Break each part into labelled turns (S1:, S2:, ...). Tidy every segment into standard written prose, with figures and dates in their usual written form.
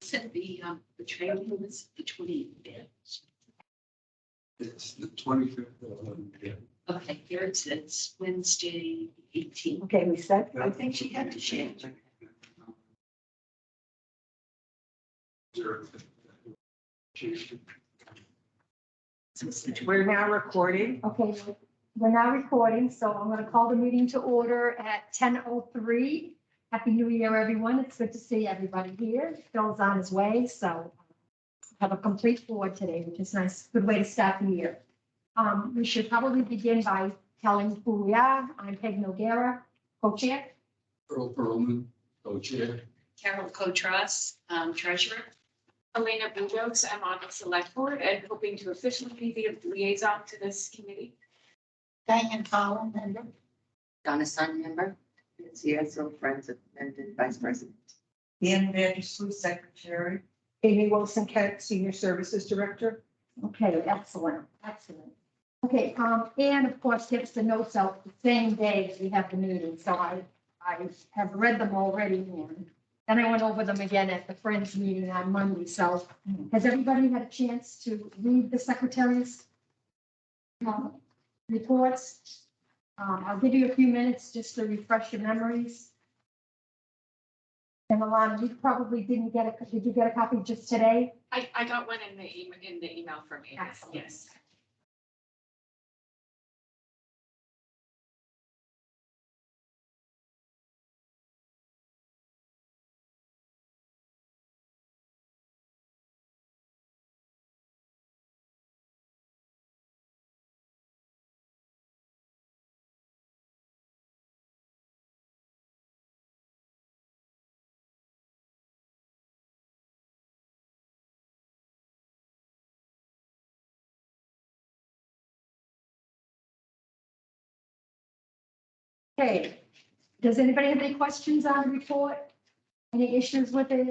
S1: Said the training was the 25th.
S2: It's the 25th.
S1: Okay, here it says Wednesday, 18th.
S3: Okay, we said,
S1: I think she had to change.
S4: We're now recording.
S3: okay, we're now recording, so I'm gonna call the meeting to order at 10:03. Happy New Year, everyone. It's good to see everybody here. Phil's on his way, so have a complete board today, which is nice. Good way to start the year. We should probably begin by telling who we are. I'm Peg Noguera, co-chair.
S2: Earl Pearlman, co-chair.
S1: Carol Cotras, treasurer.
S5: Elena Bujos, I'm on the select board and hoping to officially be the liaison to this committee.
S6: Diane Collin, member.
S7: Donna Sun, member. CSO Friends of Mendon Vice President.
S6: Ian Vandersloot, secretary.
S4: Amy Wilson Kent, senior services director.
S3: Okay, excellent, excellent. Okay, and of course, gives the notes out the same day as we have the meeting, so I have read them already, and then I went over them again at the Friends meeting on Monday, so has everybody had a chance to read the secretary's reports? I'll give you a few minutes just to refresh your memories. And Alana, you probably did you get a copy just today?
S5: I got one in the email from Amy.
S3: Excellent.
S5: Yes.
S3: Okay, does anybody have any questions on the report? Any issues with it,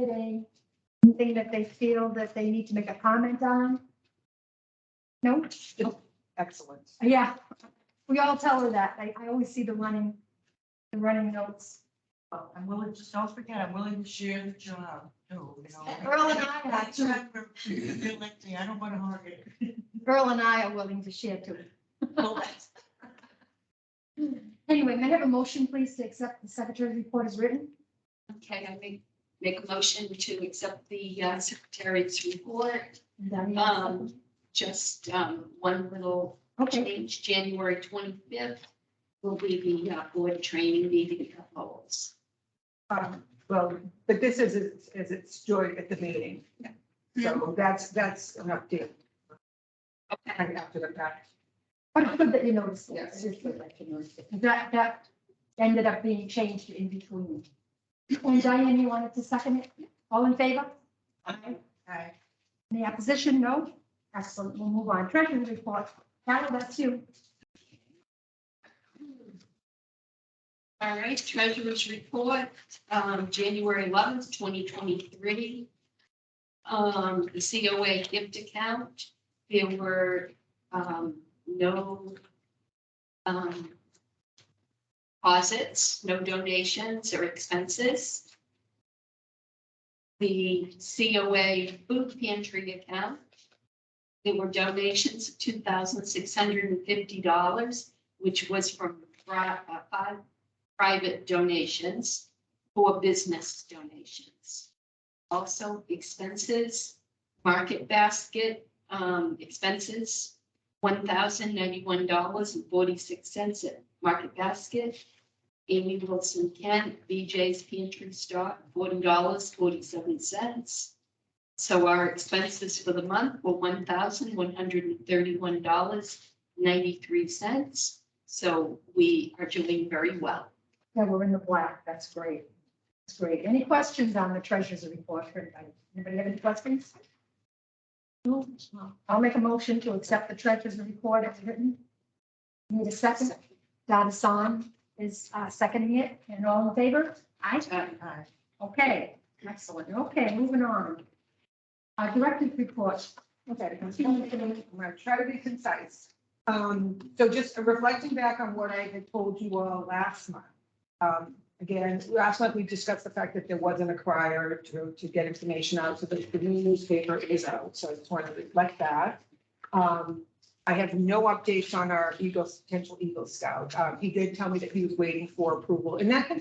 S3: anything that they feel that they need to make a comment on? No?
S4: Excellent.
S3: Yeah, we all tell her that. I always see the running notes.
S6: I'm willing to, don't forget, I'm willing to share the job too, you know.
S3: Earl and I,
S6: That's what I'm, feel like, I don't want to hog it.
S3: Earl and I are willing to share too.
S6: Well, that's-
S3: Anyway, may I have a motion, please, to accept the secretary's report as written?
S1: Okay, I make a motion to accept the secretary's report.
S3: Diane,
S1: Just one little
S3: okay,
S1: change, January 25th will be the board training meeting at Lowell's.
S4: Well, but this is as it's joined at the meeting. So that's an update
S1: Okay.
S4: right after the fact.
S3: but it's good that you noticed it.
S4: Yes.
S3: It's good that you noticed it. That ended up being changed in between. And Diane, you wanted to second it? All in favor?
S6: Hi.
S3: Any opposition? No? Excellent. We'll move on. Treasury report. Carol, that's you.
S1: All right, treasurer's report, January 11th, 2023. The COA gift account, there were no deposits, no donations or expenses. The COA food pantry account, there were donations of $2,650, which was from 5 private donations, 4 business donations. Also expenses, market basket, expenses, $1,091.46 at Market Basket. Amy Wilson Kent, BJ's Pantry Stock, $40.47. So our expenses for the month were $1,131.93. So we are doing very well.
S3: Yeah, we're in the black. That's great. That's great. Any questions on the treasurer's report for anybody? Anybody have any questions? No? I'll make a motion to accept the treasurer's report as written. Need a second? Donna Son is seconding it, and all in favor? Aye.
S6: Hi.
S3: Okay, excellent. Okay, moving on. Director's report.
S4: Okay, I'm gonna try to be concise. So just reflecting back on what I had told you all last month. Again, last month we discussed the fact that there wasn't a crier to get information out, so the new newspaper is out, so I just wanted to reflect that. I have no updates on our potential Eagle Scout. He did tell me that he was waiting for approval, and that can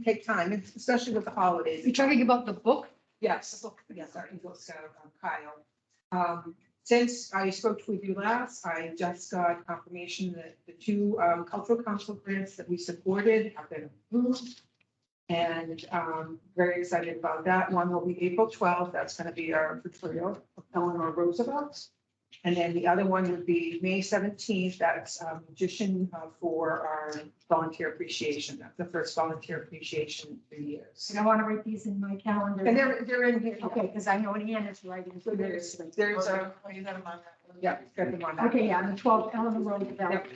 S4: take time, especially with the holidays.
S3: You're talking about the book?
S4: Yes, yes, our Eagle Scout, Kyle. Since I spoke with you last, I just got confirmation that the two cultural council grants that we supported have been approved. And very excited about that. One will be April 12th. That's going to be our portrayal of Eleanor Roosevelt. And then the other one would be May 17th. That's magician for our volunteer appreciation. That's the first volunteer appreciation in 3 years.
S3: And I want to write these in my calendar.
S4: And they're in here.
S3: Okay, because I know Ann is writing.
S4: So there's a,
S6: Oh, you got them on that one.
S4: yeah, got them on that.
S3: Okay, yeah, the 12th Eleanor Roosevelt.
S4: Yep.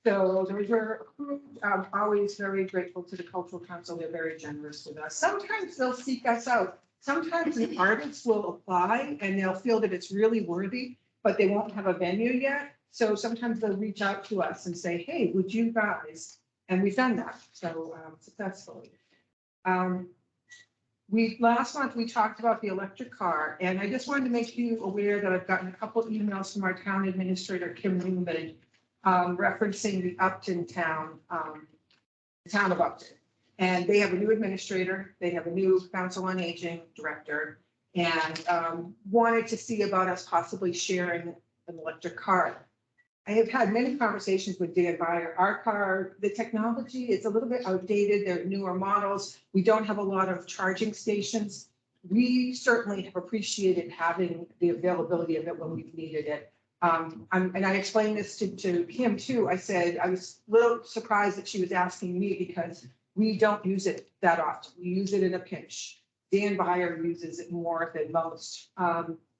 S4: So those were approved. I'm always very grateful to the cultural council. They're very generous with us. Sometimes they'll seek us out. Sometimes the artists will apply and they'll feel that it's really worthy, but they won't have a venue yet. So sometimes they'll reach out to us and say, hey, would you guys? And we've done that, so successfully. Last month, we talked about the electric car, and I just wanted to make you aware that I've gotten a couple emails from our town administrator, Kim Newman, referencing the Upton town, the town of Upton. And they have a new administrator, they have a new council on aging director, and wanted to see about us possibly sharing an electric car. I have had many conversations with Dan Byer. Our car, the technology is a little bit outdated. There are newer models. We don't have a lot of charging stations. We certainly have appreciated having the availability of it when we've needed it. And I explained this to Kim too. I said, I was a little surprised that she was asking me because we don't use it that often. We use it in a pinch. Dan Byer uses it more than most.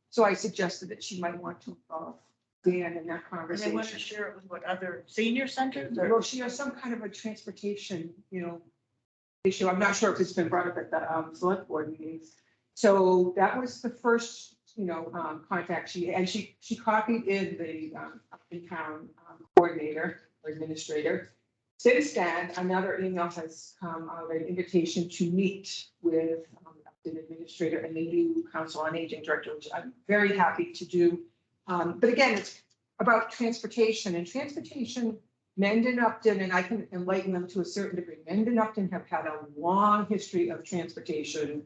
S4: So I suggested that she might want to involve Dan in that
S6: And they want to
S4: conversation.
S6: share it with what other senior centers
S4: Well,
S6: or?
S4: she has some kind of a transportation, issue. I'm not sure if it's been brought up at the select board meetings. So that was the first, contact she copied in the in-town coordinator or administrator. Since then, another email has come out, an invitation to meet with the administrator and the new council on aging director, which I'm very happy to do. But again, it's about transportation, and transportation, Mendon Upton, and I can enlighten them to a certain degree. Mendon Upton have had a long history of transportation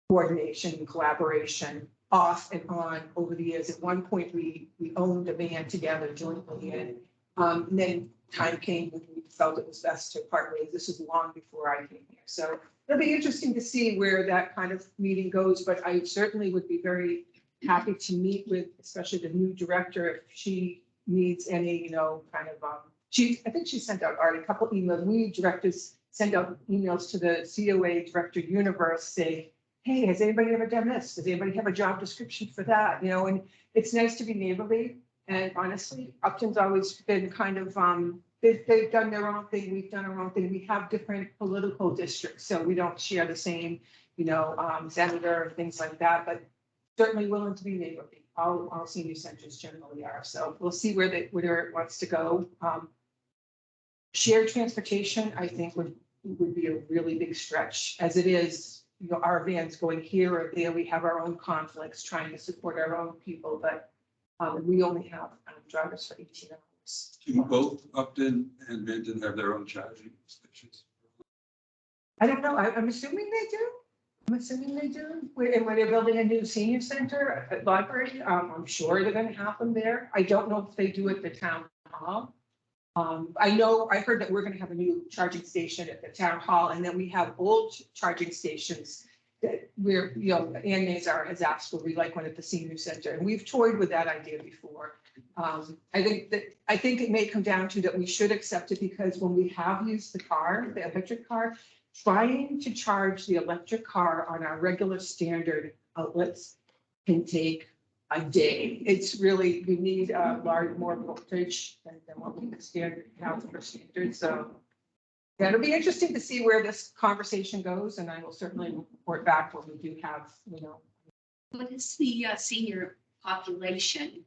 S4: coordination and collaboration off and on over the years. At one point, we owned a van together jointly, and then time came when we felt it was best to part ways. This was long before I came here. So it'll be interesting to see where that kind of meeting goes, but I certainly would be very happy to meet with, especially the new director, if she needs any, I think she sent out already a couple emails. We directors send out emails to the COA director universe, say, hey, has anybody ever done this? Does anybody have a job description for that? And it's nice to be neighborly. And honestly, Upton's always been kind of, they've done their own thing. We've done our own thing. We have different political districts, so we don't share the same, senator and things like that, but certainly willing to be neighborly. All senior centers generally are. So we'll see where it wants to go. Shared transportation, I think would be a really big stretch as it is, our vans going here or there. We have our own conflicts trying to support our own people, but we only have drivers for 18 hours.
S2: Do both Upton and Benton have their own charging stations?
S4: I don't know. I'm assuming they do. And when they're building a new senior center at library, I'm sure they're gonna have them there. I don't know if they do at the town hall. I heard that we're gonna have a new charging station at the town hall, and then we have old charging stations that we're, Ann Nazar has asked for, we like one at the senior center, and we've toyed with that idea before. I think it may come down to that we should accept it, because when we have used the electric car, trying to charge the electric car on our regular standard outlets can take a day. It's really, we need more voltage than what we have for standard. So yeah, it'll be interesting to see where this conversation goes, and I will certainly report back when we do have,
S1: What is the senior population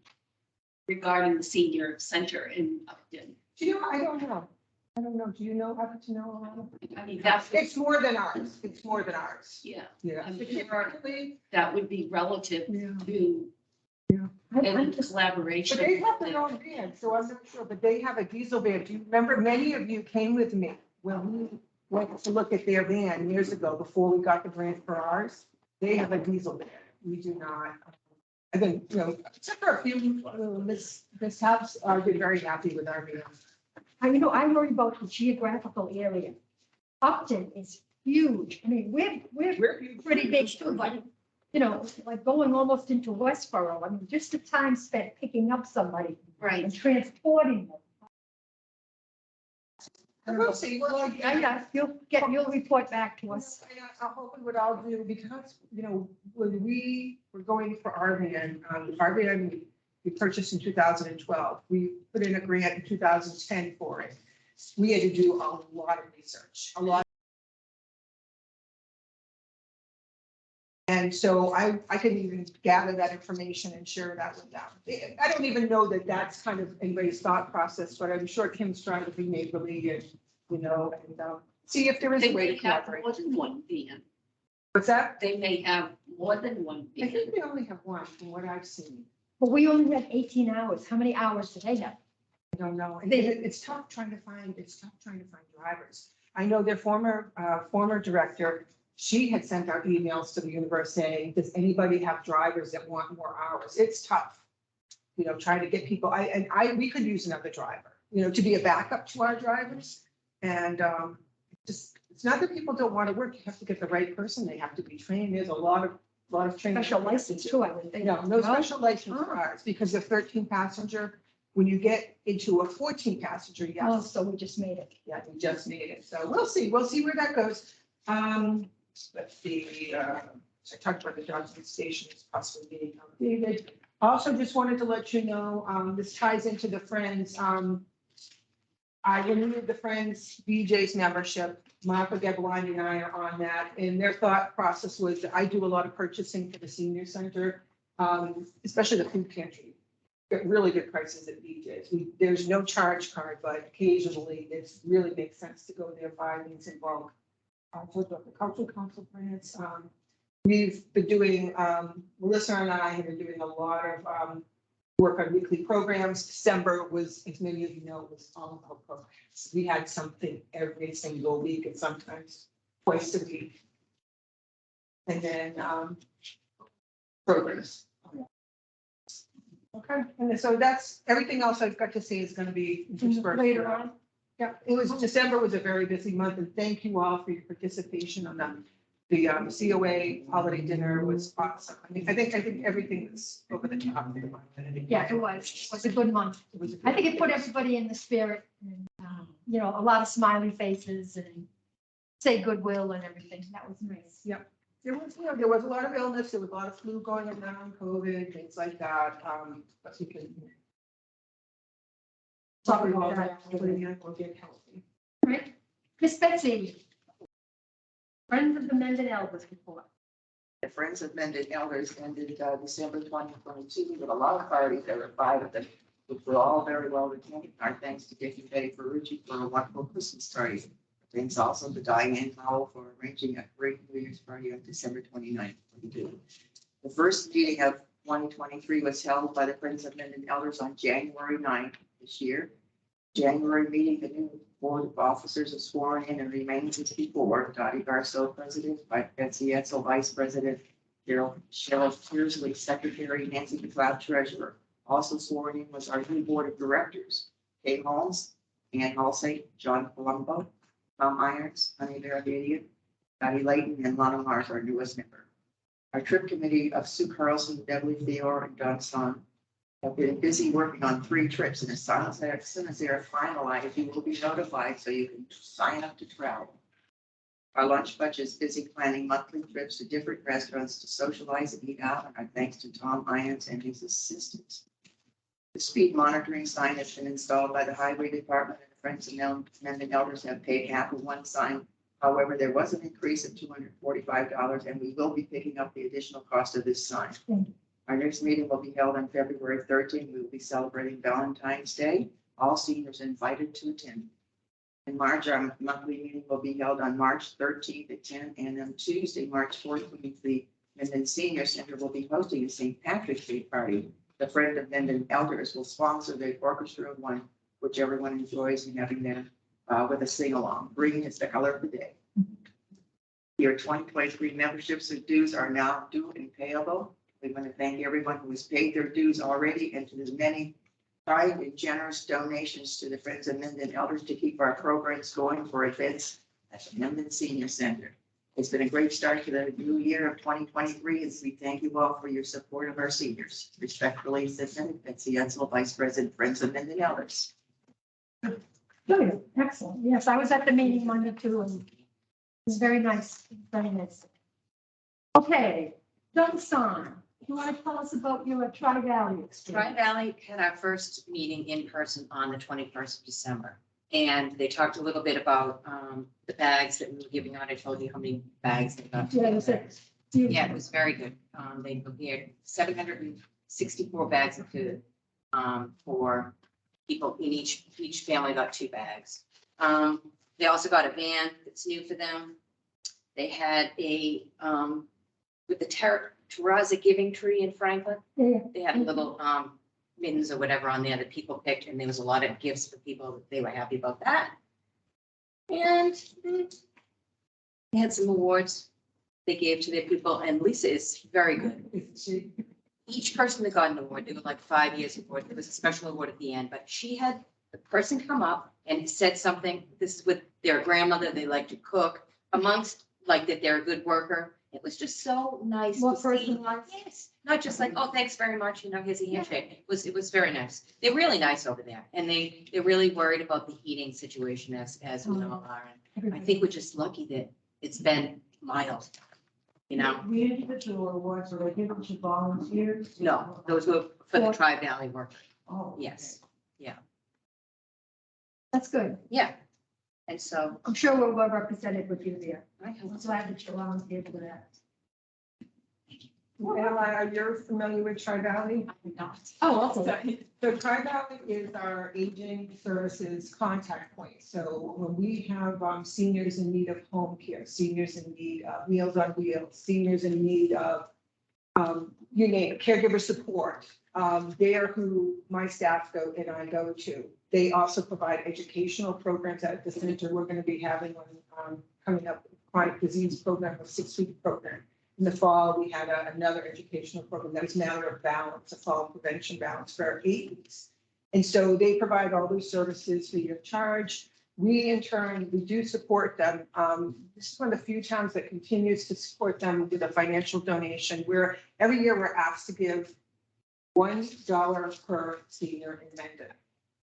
S1: regarding the senior center in Upton?
S4: I don't know. I don't know, do you know, happen to know? Alana?
S1: I mean, that's,
S4: It's more than ours, it's more than ours.
S1: yeah,
S4: Yeah.
S1: I'm sure
S4: Typically,
S1: that would be relative
S4: yeah.
S1: to
S3: I'm
S1: any
S3: just,
S1: collaboration.
S4: But they have their own van, so I'm not sure, but they have a diesel van. Do you remember, many of you came with me when we went to look at their van years ago before we got the grant for ours. They have a diesel van. We do not. I think, you know, except for a few mishaps, I've been very happy with our van.
S3: I worry about the geographical area. Upton is huge. I mean, we're pretty big too, but, like going almost into Westboro. I mean, just the time spent picking up somebody
S1: Right.
S3: and transporting them.
S4: We'll see. Well,
S3: Yeah, you'll report back to us.
S4: I hope we would all do, because, when we were going for our van we purchased in 2012. We put in a grant in 2010 for it. We had to do a lot of research, a lot. And so I couldn't even gather that information and share that with them. I don't even know that that's kind of anybody's thought process, but I'm sure Kim's trying to be neighborly and, and see if there is
S1: They
S4: a way
S1: may
S4: to
S1: have
S4: collaborate.
S1: more than one van.
S4: What's that?
S1: They may have more than one
S4: I
S1: van.
S4: think we only have one from what I've seen.
S3: But we only had 18 hours. How many hours do they have?
S4: I don't know. And
S3: They-
S4: it's tough trying to find drivers. I know their former director, she had sent out emails to the universe saying, does anybody have drivers that want more hours? It's tough. Trying to get people, we could use another driver, to be a backup to our drivers. And it's not that people don't want to work. You have to get the right person. They have to be trained. There's a lot of training.
S3: Special license too, I would think.
S4: No special license for ours because of 13 passenger. When you get into a 14 passenger,
S3: Oh,
S4: yes,
S3: so we just made it.
S4: yeah, we just made it. So we'll see where that goes. Let's see, I talked about the Johnson stations possibly being updated. Also just wanted to let you know, this ties into the Friends. I renewed the Friends BJ's membership. Martha Gablani and I are on that, and their thought process was that I do a lot of purchasing for the senior center, especially the food pantry. Get really good prices at BJ's. There's no charge card, but occasionally it really makes sense to go there, buy things in bulk. For the cultural council grants, we've been doing, Melissa and I have been doing a lot of work on weekly programs. December was, as many of you know, was all about programs. We had something every single week and sometimes twice a week. And then programs. Okay, and then so that's, everything else I've got to say is going to be interspersed
S3: Later on.
S4: Yeah, December was a very busy month, and thank you all for your participation on the COA holiday dinner was awesome. I think everything was over the top.
S3: Yeah, it was a good month.
S4: It was a
S3: I think it put
S4: good-
S3: everybody in the spirit and, a lot of smiley faces and say goodwill and everything. That was nice.
S4: There was a lot of illness, there was a lot of flu going around, COVID, things like that, but we can. Talk about that, we'll get healthy.
S3: Right? Miss Betsy. Friends of the Mendon Elders report.
S7: The Friends of Mendon Elders ended December 2022 with a lot of parties. There were 5 of them, which were all very well attended. Our thanks to Dick and Betty Ferrucci for a wonderful Christmas party. Thanks also to Diane Howell for arranging a great New Year's party on December 29th. The first meeting of 2023 was held by the Friends of Mendon Elders on January 9th this year. January meeting, the new board of officers are sworn in and remains as before. Dottie Garceau, president, Betsy Etzel, vice president, Cheryl Kearsley, secretary, Nancy McLeod, treasurer. Also sworn in was our new board of directors, Kay Holmes, Ann Halsey, John Colombo, Tom Irons, Honey Barabadian, Dottie Layton, and Lana Mars, our newest member. Our trip committee of Sue Carlson, Beverly Theor, and Don Son have been busy working on 3 trips, and as soon as they are finalized, you will be notified so you can sign up to travel. Our lunch bunch is busy planning monthly trips to different restaurants to socialize and eat out, and our thanks to Tom Irons and his assistants. The speed monitoring sign has been installed by the Highway Department, and the Friends of Mendon Elders have paid half of one sign. However, there was an increase of $245, and we will be picking up the additional cost of this sign. Our next meeting will be held on February 13th. We will be celebrating Valentine's Day. All seniors invited to attend. In March, our monthly meeting will be held on March 13th at 10, and on Tuesday, March 14th, the Mendon Senior Center will be hosting a St. Patrick's Day party. The Friend of Mendon Elders will sponsor the orchestra of one, which everyone enjoys and having their with a sing-along. Green is the color of the day. Your 2023 memberships and dues are now due and payable. We want to thank everyone who has paid their dues already and to the many kind and generous donations to the Friends of Mendon Elders to keep our programs going for events at the Mendon Senior Center. It's been a great start to the new year of 2023, and we thank you all for your support of our seniors. Respectfully submitted, Betsy Edsel, Vice President, Friends of Mendon Elders.
S3: Good, excellent. Yes, I was at the meeting Monday too, and it was very nice, very nice. Okay, Don-san, you want to tell us about your Tri-Valley experience?
S8: Tri-Valley had our first meeting in person on the 21st of December. And they talked a little bit about the bags that we were giving out. I told you how many bags they got.
S3: Yeah, was it?
S8: Yeah, it was very good. They prepared 764 bags of food for people in each family got 2 bags. They also got a van that's new for them. They had a with the Terraza Giving Tree in Franklin.
S3: Yeah.
S8: They had a little mittens or whatever on there that people picked, and there was a lot of gifts for people. They were happy about that. And they had some awards they gave to their people, and Lisa is very good. Each person that got an award, they were like 5 years award. There was a special award at the end, but she had the person come up and said something. This is with their grandmother. They like to cook, amongst like that they're a good worker. It was just so nice
S3: More
S8: to see.
S3: personalized.
S8: Yes, not just like, oh, thanks very much, here's a handshake. It was very nice. They're really nice over there, and they're really worried about the heating situation as we all are. And I think we're just lucky that it's been mild, you know?
S6: The individual awards, are they given to volunteers?
S8: No, those were for the Tri-Valley workers.
S6: Oh.
S8: Yes,
S3: That's good.
S8: yeah. And so
S3: I'm sure we're well represented with you there.
S8: I hope
S3: I'm glad that you're volunteered for that.
S4: Ally, you're familiar with Tri-Valley?
S8: I'm not.
S3: Oh, okay.
S4: So Tri-Valley is our aging services contact point. So when we have seniors in need of home care, seniors in need of Meals on Wheels, seniors in need of, you name it, caregiver support, they're who my staff go and I go to. They also provide educational programs at the center. We're going to be having one coming up, chronic disease program, a 6-week program. In the fall, we had another educational program that was Matter of Balance, a fall prevention balance for 8 weeks. And so they provide all those services free of charge. We in turn, we do support them. This is one of the few towns that continues to support them with a financial donation. Where every year we're asked to give $1 per senior in Mendon.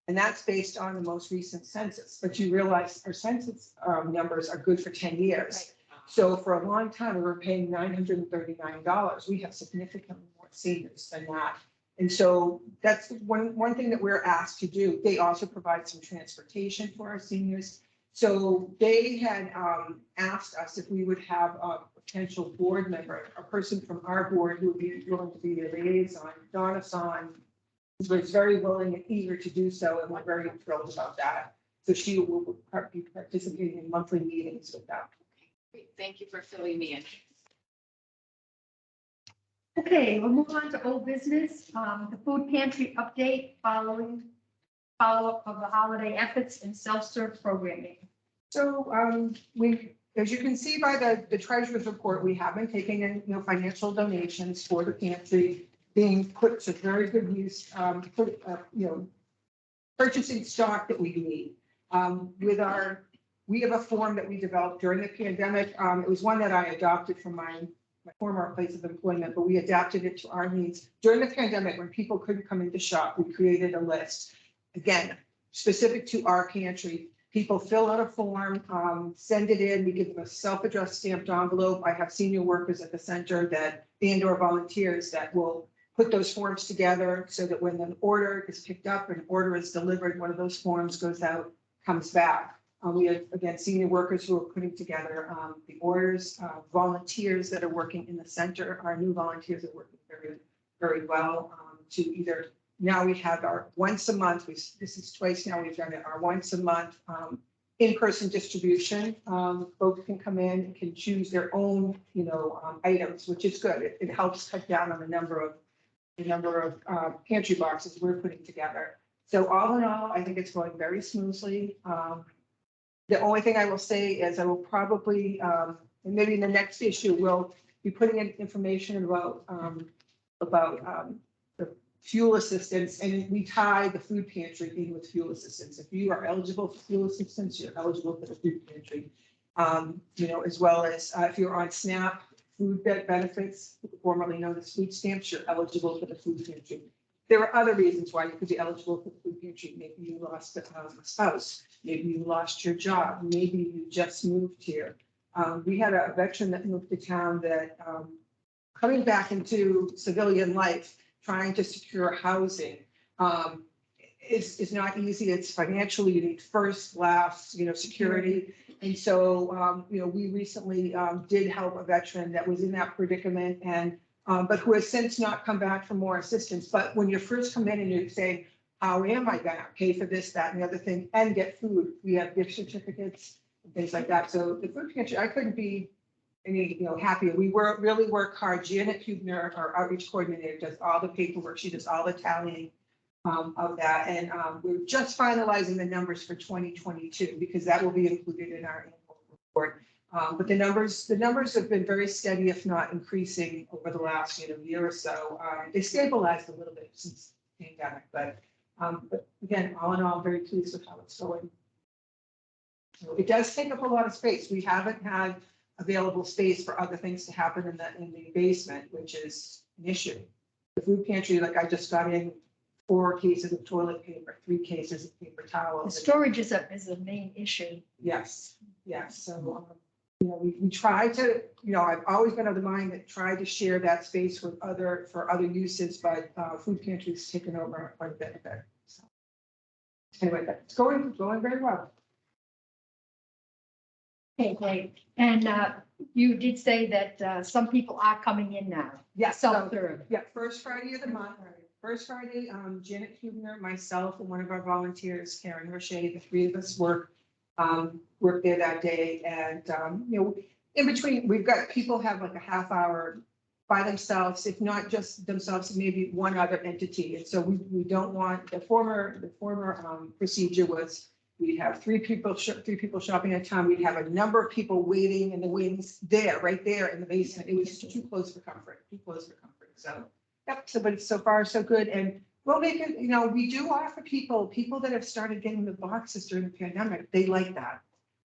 S4: And that's based on the most recent census. But you realize our census numbers are good for 10 years. So for a long time, we were paying $939. We have significantly more seniors than that. And so that's one thing that we're asked to do. They also provide some transportation for our seniors. So they had asked us if we would have a potential board member, a person from our board who would be willing to be a liaison. Donna-san was very willing and eager to do so, and we're very thrilled about that. So she will be participating in monthly meetings with them.
S5: Great, thank you for filling me in.
S3: Okay, we'll move on to old business. The food pantry update following follow-up of the holiday efforts and self-serve programming.
S4: So we, as you can see by the treasurer's report, we have been taking in, financial donations for the pantry being put to very good use, purchasing stock that we need. We have a form that we developed during the pandemic. It was one that I adopted from my former place of employment, but we adapted it to our needs. During the pandemic, when people couldn't come into shop, we created a list, again, specific to our pantry. People fill out a form, send it in. We give them a self-addressed stamped envelope. I have senior workers at the center and/or volunteers that will put those forms together so that when an order is picked up, an order is delivered, one of those forms goes out, comes back. We have, again, senior workers who are putting together the orders, volunteers that are working in the center. Our new volunteers are working very, very well to either, now we have our once a month, this is twice now we've done it, our once a month in-person distribution. Folks can come in and can choose their own, items, which is good. It helps cut down on the number of pantry boxes we're putting together. So all in all, I think it's going very smoothly. The only thing I will say is I will probably, and maybe in the next issue, we'll be putting in information about the fuel assistance, and we tie the food pantry in with fuel assistance. If you are eligible for fuel assistance, you're eligible for the food pantry. As well as if you're on SNAP food benefits, formerly known as food stamps, you're eligible for the food pantry. There are other reasons why you could be eligible for the food pantry. Maybe you lost a spouse, maybe you lost your job, maybe you just moved here. We had a veteran that moved to town that coming back into civilian life, trying to secure housing is not easy. It's financially, you need first, last, security. And so, we recently did help a veteran that was in that predicament and but who has since not come back for more assistance. But when you first come in and you say, how am I gonna pay for this, that, and the other thing, and get food? We have gift certificates and things like that. So the food pantry, I couldn't be any, happier. We really work hard. Janet Hubner, our outreach coordinator, does all the paperwork. She does all the tallying of that. And we're just finalizing the numbers for 2022 because that will be included in our annual report. But the numbers have been very steady, if not increasing over the last year or so. They stabilized a little bit since the pandemic, but again, all in all, very pleased with how it's going. So it does take up a lot of space. We haven't had available space for other things to happen in the basement, which is an issue. The food pantry, like I just got in 4 cases of toilet paper, 3 cases of paper
S3: The
S4: towels.
S3: storage is a main issue.
S4: Yes. So, we try to, I've always been of the mind that try to share that space with for other uses, but food pantry's taken over quite a bit of it. So anyway, it's going very well.
S3: Okay, great. And you did say that some people are coming in now.
S4: Yes.
S3: Self-serve.
S4: Yeah, first Friday of the month. First Friday, Janet Hubner, myself, and one of our volunteers, Karen Roche, the 3 of us work there that day. And, in between, we've got people have like a half hour by themselves, if not just themselves, maybe one other entity. And so we don't want, the former procedure was we'd have 3 people shopping at a time. We'd have a number of people waiting in the wings right there in the basement. It was too close for comfort. So, yep, but so far so good. And we'll make it, we do offer people that have started getting the boxes during the pandemic. They like that.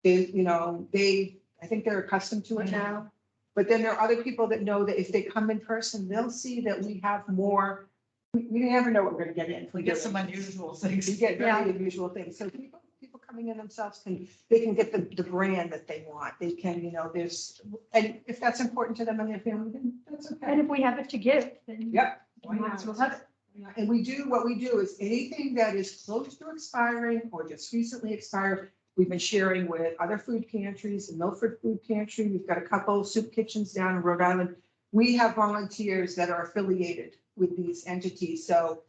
S4: I think they're accustomed to it now. But then there are other people that know that if they come in person, they'll see that we have more. We never know what we're going to get in.
S6: We get some unusual things.
S4: We get very unusual things. So people coming in themselves can get the brand that they want. They can, and if that's important to them and their family, then that's okay.
S3: And if we have it to give, then
S4: Yep.
S3: we might as well have it.
S4: And what we do is anything that is close to expiring or just recently expired, we've been sharing with other food pantries, the Milford Food Pantry. We've got a couple soup kitchens down in Rhode Island. We have volunteers that are affiliated with these entities. So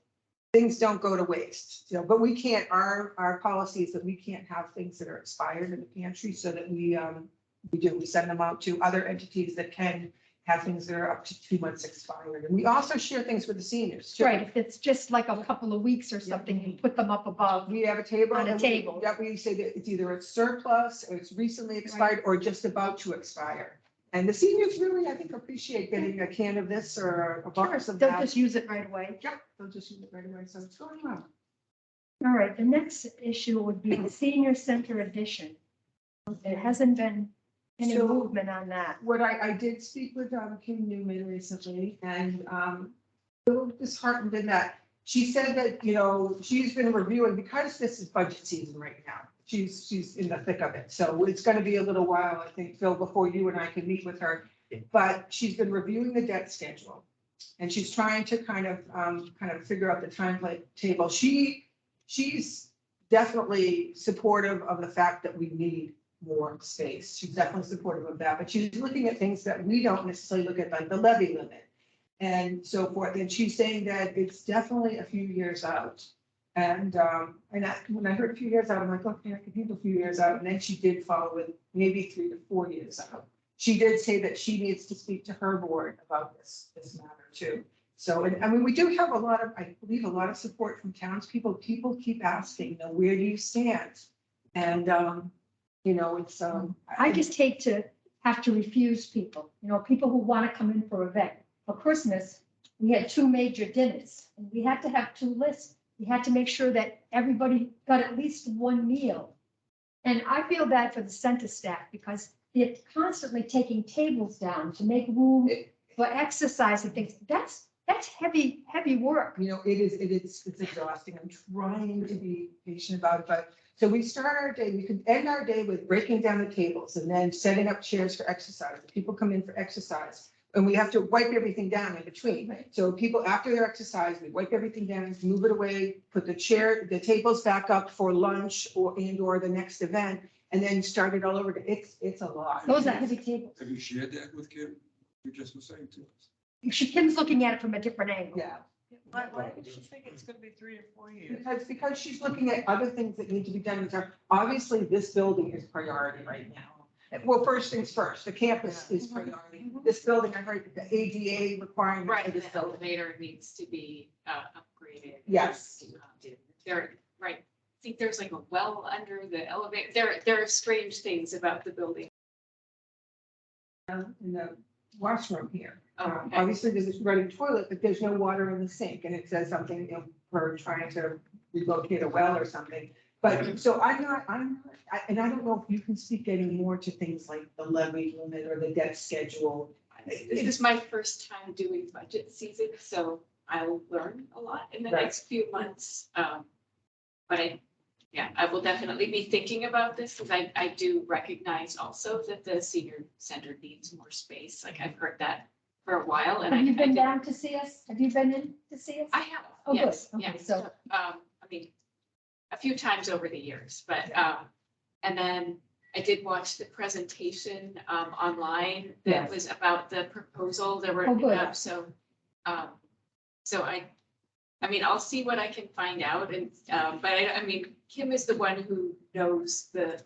S4: things don't go to waste, but we can't, our policy is that we can't have things that are expired in the pantry, so that we send them out to other entities that can have things that are up to 2 months expired. And we also share things with the seniors too.
S3: Right, if it's just like a couple of weeks or something, you put them up above.
S4: We have a table.
S3: On a
S4: and
S3: table.
S4: we say that it's either it's surplus or it's recently expired or just about to expire. And the seniors really, I think, appreciate getting a can of this or a box of
S3: They'll
S4: that.
S3: just use it right away.
S4: Yep, they'll just use it right away. So it's going well.
S3: All right, the next issue would be the senior center addition. There hasn't been any
S4: So-
S3: movement on that.
S4: What I did speak with Kim Newman recently, and a little disheartened in that she said that, she's been reviewing, because this is budget season right now. She's in the thick of it. So it's going to be a little while, I think, Phil, before you and I can meet with her. But she's been reviewing the debt schedule, and she's trying to kind of figure out the timetable. She's definitely supportive of the fact that we need more space. She's definitely supportive of that, but she's looking at things that we don't necessarily look at, like the levy limit and so forth. And she's saying that it's definitely a few years out. And when I heard a few years out, I'm like, okay, I can handle a few years out. And then she did follow with maybe 3 to 4 years out. She did say that she needs to speak to her board about this matter too. So, and I mean, we do have a lot of, I believe, a lot of support from townspeople. People keep asking, you know, where do you stand? And, you know, it's,
S3: I just hate to have to refuse people, you know, people who want to come in for an event. For Christmas, we had 2 major dinners and we had to have 2 lists. We had to make sure that everybody got at least 1 meal. And I feel bad for the center staff because they're constantly taking tables down to make room for exercise and things. That's heavy work.
S4: you know, it's exhausting. I'm trying to be patient about it, but so we start our day, we could end our day with breaking down the tables and then setting up chairs for exercise. People come in for exercise and we have to wipe everything down in between. So people, after their exercise, we wipe everything down, move it away, put the tables back up for lunch or the next event, and then start it all over. It's a lot.
S3: Those are heavy tables.
S2: Have you shared that with Kim? You just were saying to us.
S3: Kim's looking at it from a different angle.
S4: Yeah.
S6: Why did she think it's gonna be 3 or 4 years?
S4: Because she's looking at other things that need to be done in town. Obviously, this building is priority right now. Well, first things first, the campus is priority. This building, I heard the ADA requirement
S5: Right,
S4: for
S5: the
S4: this building.
S5: elevator needs to be upgraded.
S4: Yes.
S5: There, right, I think there's like a well under the elevator. There are strange things about the building.
S4: In the washroom here.
S5: Oh, okay.
S4: Obviously, there's a running toilet, but there's no water in the sink, and it says something, you know, for trying to relocate a well or something. But so and I don't know if you can speak any more to things like the levy limit or the debt schedule.
S5: It is my first time doing budget season, so I'll learn a lot in the
S4: Right.
S5: next few months. But I will definitely be thinking about this because I do recognize also that the senior center needs more space. Like I've heard that for a while and
S3: Have you
S5: I
S3: been
S5: did-
S3: down to see us? Have you been in to see us?
S5: I have,
S3: Oh, good.
S5: yes,
S3: Okay,
S5: yes.
S3: so-
S5: I mean, a few times over the years, but, and then I did watch the presentation, online that
S3: Yes.
S5: was about the proposal. There were,
S3: Oh, good.
S5: so I mean, I'll see what I can find out and, but I mean, Kim is the one who knows the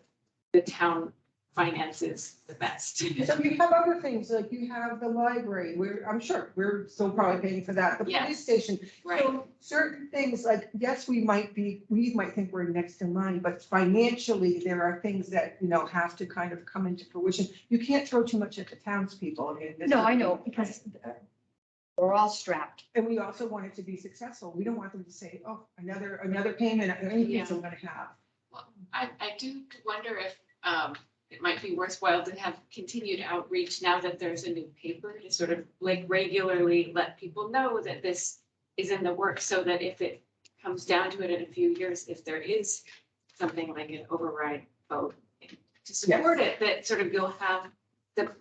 S5: town finances the best.
S4: So you have other things, like you have the library, I'm sure we're still probably paying for that, the police
S5: Yes.
S4: station.
S5: Right,
S4: So certain things, like, yes, we might think we're next to money, but financially, there are things that, you know, have to kind of come into fruition. You can't throw too much at the townspeople. I mean, this
S3: No,
S4: is-
S3: I know, because we're all strapped.
S4: And we also want it to be successful. We don't want them to say, oh, another payment, anything
S5: Yeah.
S4: I'm gonna have.
S5: I do wonder if, it might be worthwhile to have continued outreach now that there's a new paper to sort of like regularly let people know that this is in the works so that if it comes down to it in a few years, if there is something like an override vote to support it, that sort of you'll have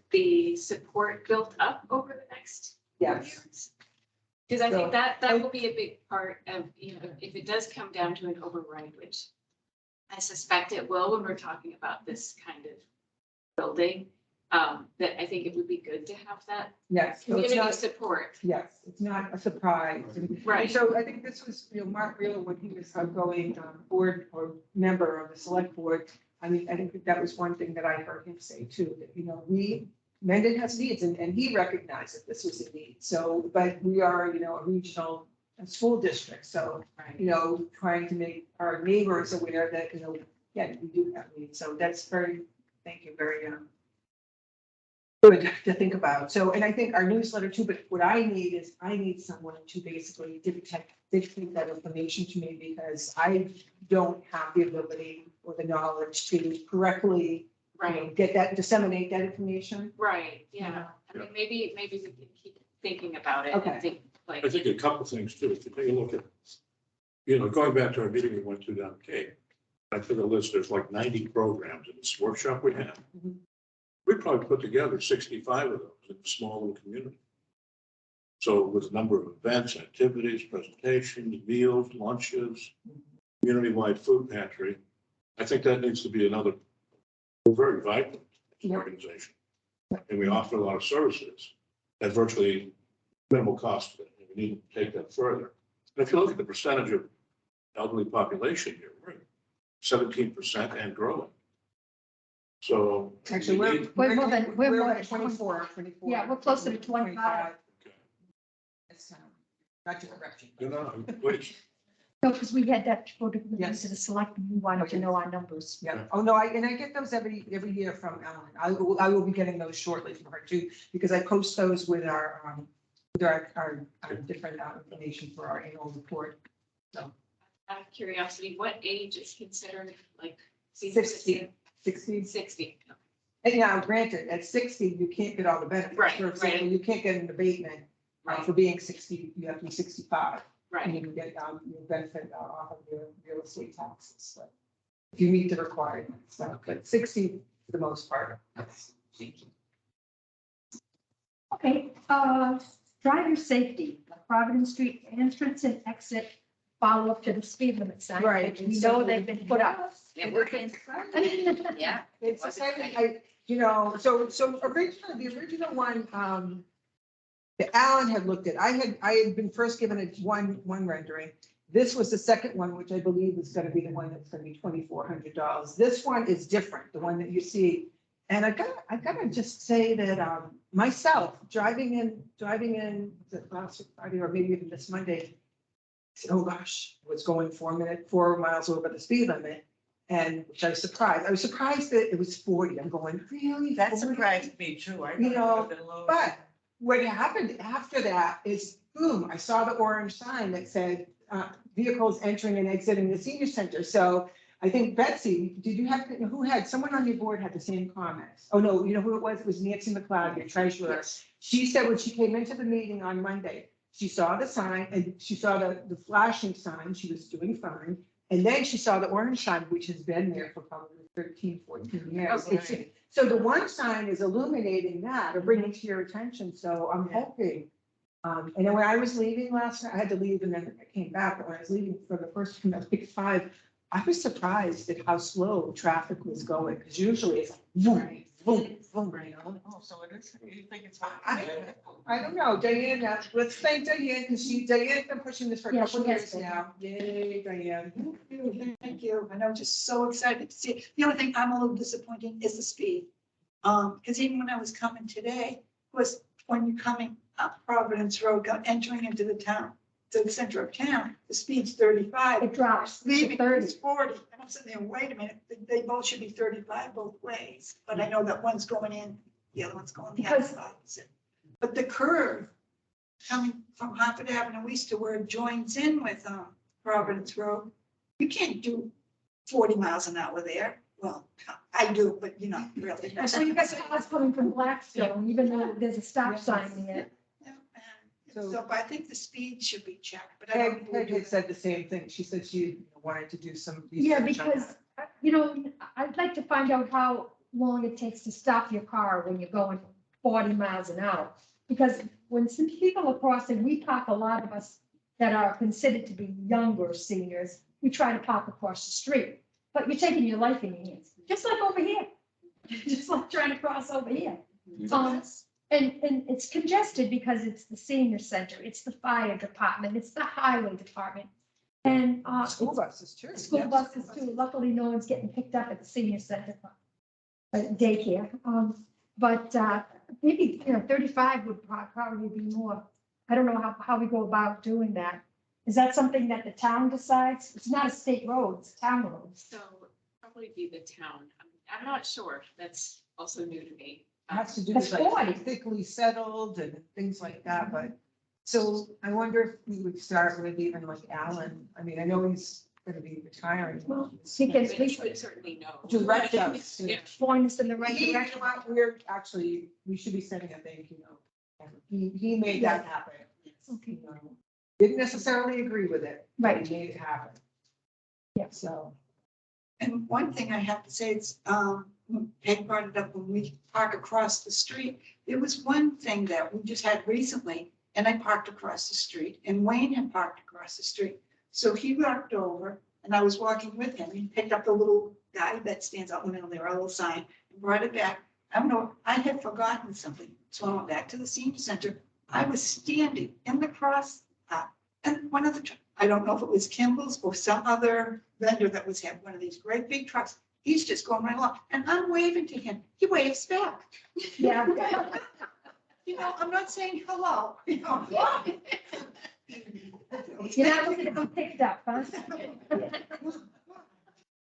S5: the support built up over the next few
S4: Yes.
S5: years. Because I
S4: So-
S5: think that will be a big part of, you know, if it does come down to an override, which I suspect it will when we're talking about this kind of building, that I think it would be good to have that
S4: Yes. So it's
S5: community
S4: not,
S5: support.
S4: yes, it's not a surprise. And
S5: Right.
S4: so I think this was, you know, Mark Real, when he was outgoing board or member of the select board. I mean, I think that was one thing that I heard him say too, that, you know, Mendon has needs and he recognized that this was a need. So, but we are, you know, a regional school district. So, you know, trying to make our neighbors aware that, you know, yeah, we do have needs. So that's thank you, very good to think about. So, and I think our newsletter too, but what I need someone to basically dictate that information to me because I don't have the ability or the knowledge to correctly, you know,
S5: Right,
S4: disseminate that information.
S5: right, yeah. I mean, maybe we can keep thinking about it
S4: Okay.
S5: and think like,
S9: I think a couple things too, if you take a look at, you know, going back to our meeting we went to down Cape, I took a list, there's like 90 programs in this workshop we have.
S4: Mhm.
S9: We probably put together 65 of those in a small little community. So with a number of events, activities, presentations, meals, lunches, community-wide food pantry, I think that needs to be another, very vibrant organization. And we offer a lot of services at virtually minimal cost. We need to take that further. And if you look at the percentage of elderly population here, we're 17% and growing. So.
S4: Actually,
S9: we
S4: we're,
S9: need-
S3: We're more than- we're more
S4: at
S3: than
S4: 24.
S3: Yeah, we're closer to 25.
S9: Okay.
S4: That's, not to correct you.
S9: You know, which,
S3: No, because we had that photo to
S4: Yes.
S3: the select, we wanted to know our numbers.
S4: Yeah, oh, no, I get those every year from Ellen. I will be getting those shortly from her too, because I post those with our different information for our annual report.
S5: Out of curiosity, what age is considered like senior
S4: 60.
S5: citizen?
S4: 60.
S5: 60.
S4: And now granted, at 60, you can't get all the benefits.
S5: Right,
S4: For example,
S5: right.
S4: you can't get an abatement
S5: Right,
S4: for being 60, you have to be 65. And
S5: right.
S4: you can get, your benefit off of your real estate taxes, but if you meet the requirements, so, but 60 for the most part.
S3: Okay, driver safety, Providence Street entrance and exit, follow up to the speed limit sign.
S4: Right,
S3: which
S4: and
S3: We
S4: so-
S3: know they've been put up.
S8: They're working. Yeah.
S4: It's exciting, so originally, the original one, that Alan had looked at, I had been first given it one rendering. This was the second one, which I believe is gonna be the one that's gonna be $2,400. This one is different, the one that you see. And I gotta just say that, myself, driving in the last Friday or maybe even this Monday, I said, oh gosh, I was going 4 miles over the speed limit. And which I was surprised. I was surprised that it was 40. I'm going, really?
S6: That
S4: 40?
S6: surprised me too. I
S4: You know,
S6: thought it would've been lower.
S4: But what happened after that is, boom, I saw the orange sign that said, vehicles entering and exiting the senior center. So I think Betsy, did you have, someone on your board had the same comments? Oh, no, you know who it was? It was Nancy McLeod, your treasurer. She said when she came into the meeting on Monday, she saw the sign and she saw the flashing sign. She was doing fine. And then she saw the orange sign, which has been there for probably 13, 14 years.
S6: Okay.
S4: It's- So the one sign is illuminating that or bringing to your attention. So I'm hoping. And then when I was leaving last night, I had to leave and then I came back. But when I was leaving for the first time, I picked 5. I was surprised at how slow traffic was going because usually it's boom, boom, boom, you know.
S6: Oh, so it is, you think it's.
S4: I don't know, Diane, let's thank Diane, because Diane's been pushing this for a
S3: Yeah,
S4: couple
S3: she has
S4: years
S3: been.
S4: now. Yay, Diane.
S10: Thank you. And I'm just so excited to see it. The only thing I'm a little disappointed is the speed. Because even when I was coming today, was when you're coming up Providence Road, entering into the town, to the center of town, the speed's 35.
S3: It drops to
S10: Leaving
S3: 30.
S10: is 40. And I'm sitting there, wait a minute, they both should be 35 both ways. But I know that one's going in, the other one's going the
S3: Because-
S10: opposite. But the curve coming from Hartford Avenue East to where it joins in with Providence Road, you can't do 40 miles an hour there. Well, I do, but you know, really.
S3: So you got cars coming from Blackstone, even though there's a stop sign there.
S10: Yeah, and so, but I think the speed should be checked, but I
S4: Peg,
S10: don't. know who
S4: Peg
S10: do
S4: had
S10: that.
S4: said the same thing. She said she wanted to do some.
S3: Yeah,
S4: research on
S3: because, I'd like to find out how long it takes to stop your car when you're going 40 miles an hour. Because when some people are crossing, we park, a lot of us that are considered to be younger seniors, we try to park across the street. But you're taking your life in your hands, just like over here, just like trying to cross over here. And it's congested because it's the senior center, it's the fire department, it's the highway department. And
S4: School buses too.
S3: school buses too. Luckily, no one's getting picked up at the senior center daycare. But maybe, 35 would probably be more. I don't know how we go about doing that. Is that something that the town decides? It's not a state road, it's a town road.
S5: So probably be the town. I'm not sure. That's also new to me.
S4: Has to do
S3: That's
S4: with like
S3: 40.
S4: thickly settled and things like that, but, so I wonder if we would start with even like Alan. I mean, I know he's gonna be retiring.
S3: Well, he can
S5: But
S3: speak,
S5: you would certainly know.
S4: Direct us.
S5: Yeah.
S3: point us in the right
S4: He, you know
S3: direction.
S4: what, we should be sending a thank you note. He made that happen.
S3: Okay.
S4: You know, didn't necessarily agree with it, but
S3: Right.
S4: he made it happen.
S3: Yeah.
S4: So,
S10: And one thing I have to say, it's, Peg brought it up when we park across the street. There was one thing that we just had recently, and I parked across the street, and Wayne had parked across the street. So he walked over, and I was walking with him, he picked up the little guy that stands out in the middle there, a little sign, and brought it back. I don't know, I had forgotten something, so I went back to the senior center. I was standing in the And one of the, I don't know if it was Kimball's or some other vendor that was having one of these great big trucks. He's just going right along and I'm waving to him. He waves back.
S3: Yeah.
S10: You know, I'm not saying hello, you know.
S3: You're not looking to be picked up, huh?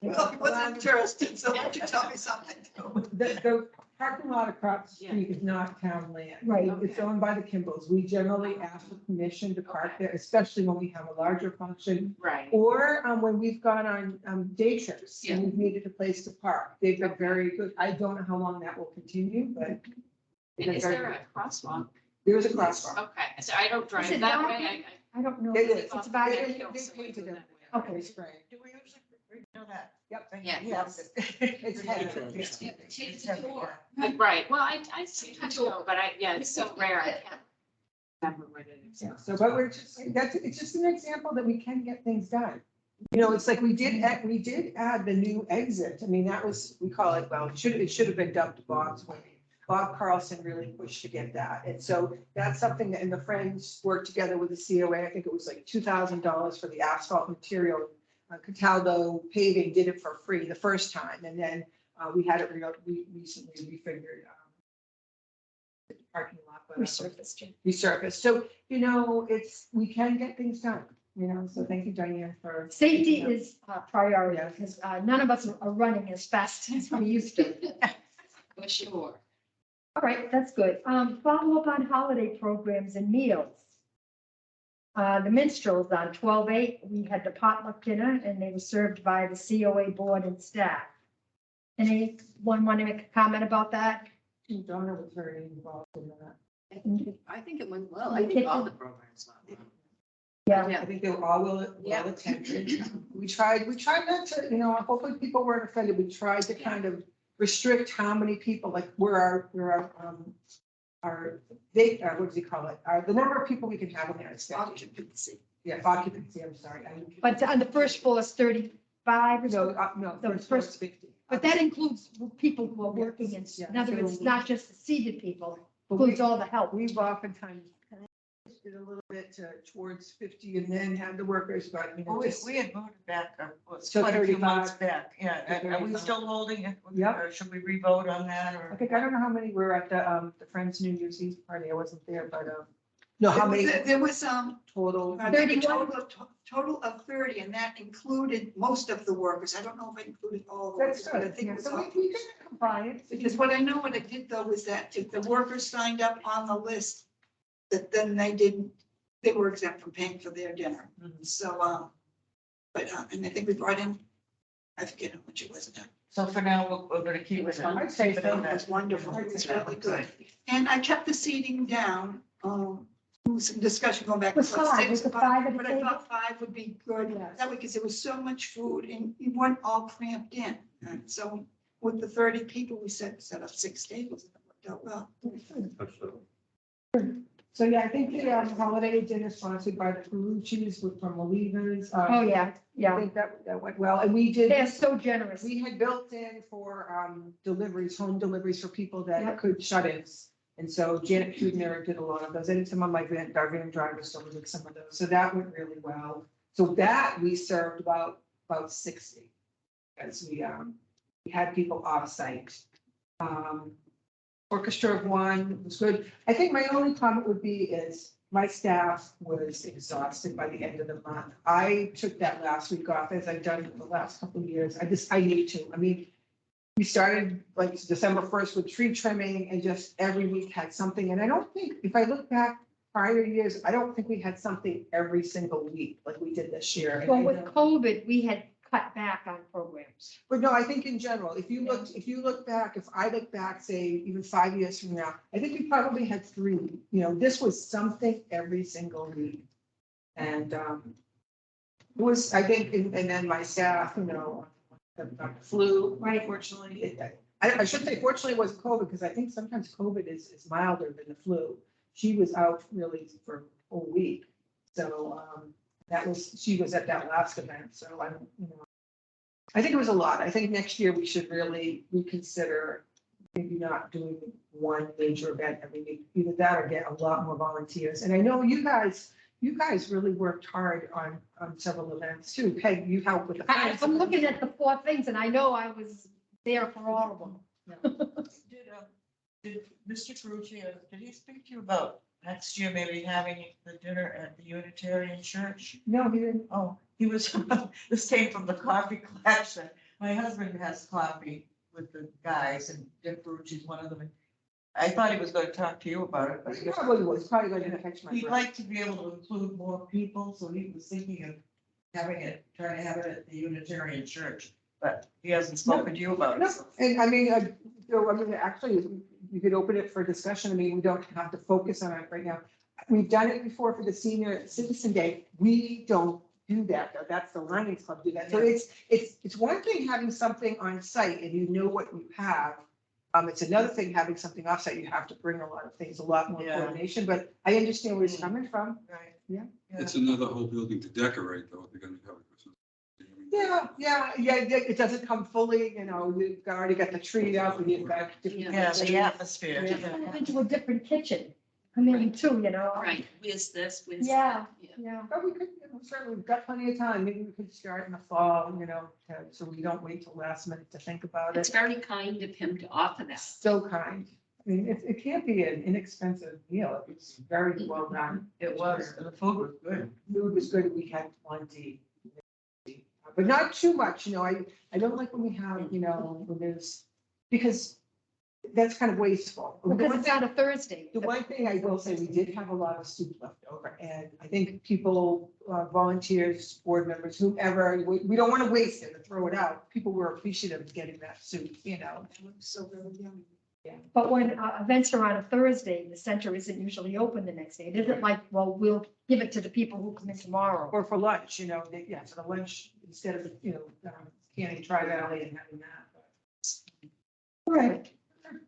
S10: Well, he wasn't interested, so why don't you tell me something?
S4: The parking lot across the street is not town land.
S3: Right.
S4: It's owned by the Kimballs. We generally ask for permission to park there, especially when we have a larger function.
S5: Right.
S4: Or when we've gone on day trips
S5: Yeah.
S4: and we've needed a place to park. They've been very good. I don't know how long that will continue, but.
S5: And is there a crosswalk?
S4: There is a crosswalk.
S5: Okay, so I don't drive
S3: Is it
S5: that
S3: not?
S5: way.
S3: I don't know.
S4: It is.
S3: It's about,
S4: They-
S5: I
S4: they
S5: don't see
S4: painted
S5: it
S4: it.
S5: that
S3: okay.
S4: It's great.
S6: Do we usually know that?
S4: Yep.
S8: Yeah.
S6: Yes.
S4: It's heavy.
S1: Change the door.
S5: Right, well, I see it too, but it's so rare, I can't remember what it is.
S4: Yeah, so, but we're just, it's just an example that we can get things done. You know, it's like we did add the new exit. I mean, that was, we call it, well, it should have been dubbed Bob's Way. Bob Carlson really pushed to get that. And so that's something that, and the Friends worked together with the COA. I think it was like $2,000 for the asphalt material. Cataldo Paving did it for free the first time. And then we had it, we recently refigured the parking lot. But, resurfaced. So, you know, we can get things done, you know, so thank you, Diane, for.
S3: Safety is a priority because none of us are running as fast as we used to.
S1: For sure.
S3: All right, that's good. Follow up on holiday programs and meals. The minstrels on 12/8, we had the potluck dinner and they were served by the COA board and staff. Anyone want to make a comment about that?
S4: Donna was very involved in that.
S8: I think it went well. I think all the programs went well.
S3: Yeah,
S4: I think they were all well attended. We tried not to, you know, hopefully people weren't offended. We tried to kind of restrict how many people, like where our, what does he call it? The number of people we can have in there.
S10: Occupancy.
S4: Yeah, occupancy, I'm sorry.
S3: but on the first floor is 35 or so.
S4: No,
S3: The
S4: first floor is
S3: first-
S4: 50.
S3: But that includes people who are working in, in other words, it's not just the seated people,
S4: But we-
S3: includes all the help.
S4: We've oftentimes did a little bit towards 50 and then had the workers, but you know,
S6: Well,
S4: just.
S6: we had voted back,
S4: So
S6: quite a few months
S4: 35.
S6: back, yeah.
S4: To
S6: Are we
S4: 35.
S6: still holding it?
S4: Yep.
S6: Or should we re-vote on that or?
S4: I think, I don't know how many were at the Friends New Year's Eve party. I wasn't there, but, no, how many
S10: There was,
S4: total?
S10: I think a
S3: 31?
S10: total of 30, and that included most of the workers. I don't know if I included all the
S4: That's
S10: workers, but I
S4: good.
S10: think
S4: Yeah,
S10: it was
S4: so
S10: all.
S4: we can comply.
S10: Because what I know what I did though was that if the workers signed up on the list, that then they were exempt from paying for their dinner. So, and I think we brought in, I forget how much it was now.
S6: So for now, we're gonna keep it.
S4: I'd say
S6: keep it
S4: so.
S6: on
S10: It
S6: that.
S10: was wonderful. It was really good. And I kept the seating down. There was some discussion going back.
S3: Was
S10: and forth,
S3: five,
S10: 6
S3: was the
S10: o'clock,
S3: 5 at the
S10: But I
S3: table?
S10: thought 5 would be good.
S3: Yes.
S10: That way, because there was so much food and you weren't all cramped in. And so with the 30 people, we set up 6 tables and it worked out well.
S4: So, yeah, I think the holiday dinner sponsored by the Carucci's with from Oliva's.
S3: Oh, yeah,
S4: I
S3: yeah.
S4: think that went well. And we did.
S3: They're so generous.
S4: We had built in for deliveries, home deliveries for people that
S3: Yep.
S4: could shut-ins. And so Janet Kudner did a lot of those. And some of my our van drivers delivered some of those. So that went really well. So that we served about 60. As we had people off-site. Orchestra of One was good. I think my only comment would be is my staff was exhausted by the end of the month. I took that last week off as I've done the last couple of years. I need to. I mean, we started like December 1st with tree trimming and just every week had something. And I don't think, if I look back prior years, I don't think we had something every single week like we did this year. And
S3: Well,
S4: I
S3: with
S4: know-
S3: COVID, we had cut back on programs.
S4: But no, I think in general, if you look back, if I look back, say, even 5 years from now, I think we probably had 3, you know, this was something every single week. And it was, I think, and then my staff, you know, the flu,
S3: Right.
S4: fortunately, I should say fortunately it wasn't COVID, because I think sometimes COVID is milder than the flu. She was out really for a whole week. So she was at that last event, so I think it was a lot. I think next year we should really reconsider maybe not doing one major event every week, either that or get a lot more volunteers. And I know you guys, you guys really worked hard on several events too. Peg, you helped with the.
S3: I'm looking at the 4 things and I know I was there for all of them.
S6: Did Mr. Carucci, did he speak to you about next year maybe having the dinner at the Unitarian Church?
S4: No, he didn't.
S6: Oh, he was, this came from the coffee collection. My husband has coffee with the guys and Dick Carucci's one of them. I thought he was gonna talk to you about it, but
S4: He probably was, probably going to catch my
S6: he'd
S4: breath.
S6: like to be able to include more people, so he was thinking of having it, trying to have it at the Unitarian Church. But he hasn't spoken to you about
S4: No,
S6: it. so-
S4: and I mean, actually, you could open it for discussion. I mean, we don't have to focus on it right now. We've done it before for the Senior Citizen Day. We don't do that, though. That's the Lions Club do that. So it's one thing having something on site and you know what you have. It's another thing having something offsite. You have to bring a lot of things, a lot more
S6: Yeah.
S4: coordination, but I understand where he's coming from.
S6: Right.
S4: Yeah.
S2: It's another whole building to decorate though, if you're gonna have it.
S4: Yeah, it doesn't come fully, you know, you've already got the tree up and you've got. different-
S6: Yeah, the atmosphere.
S3: Move into a different kitchen. Come in too, you know?
S1: Right, where's this, where's
S3: Yeah.
S1: that? Yeah.
S3: Yeah.
S4: But we could, certainly, we've got plenty of time. Maybe we could start in the fall, so we don't wait till last minute to think about
S1: It's
S4: it.
S1: very kind of him to offer that.
S4: So kind. I mean, it can't be an inexpensive meal. It's very well done.
S6: It was, and the food was good.
S4: Food was good. We had plenty. But not too much, I don't like when we have, when there's, because that's kind of wasteful. The
S3: Because
S4: one
S3: it's
S4: thing-
S3: on a Thursday.
S4: The one thing I will say, we did have a lot of soup left over, and I think people, volunteers, board members, whomever, we don't want to waste it or throw it out. People were appreciative of getting that soup.
S10: It looks so really yummy.
S3: But when events are on a Thursday, the center isn't usually open the next day. It isn't like, well, we'll give it to the people who come in tomorrow.
S4: Or for lunch, for the lunch, instead of, canning Tri-Valley and having that.
S3: All right.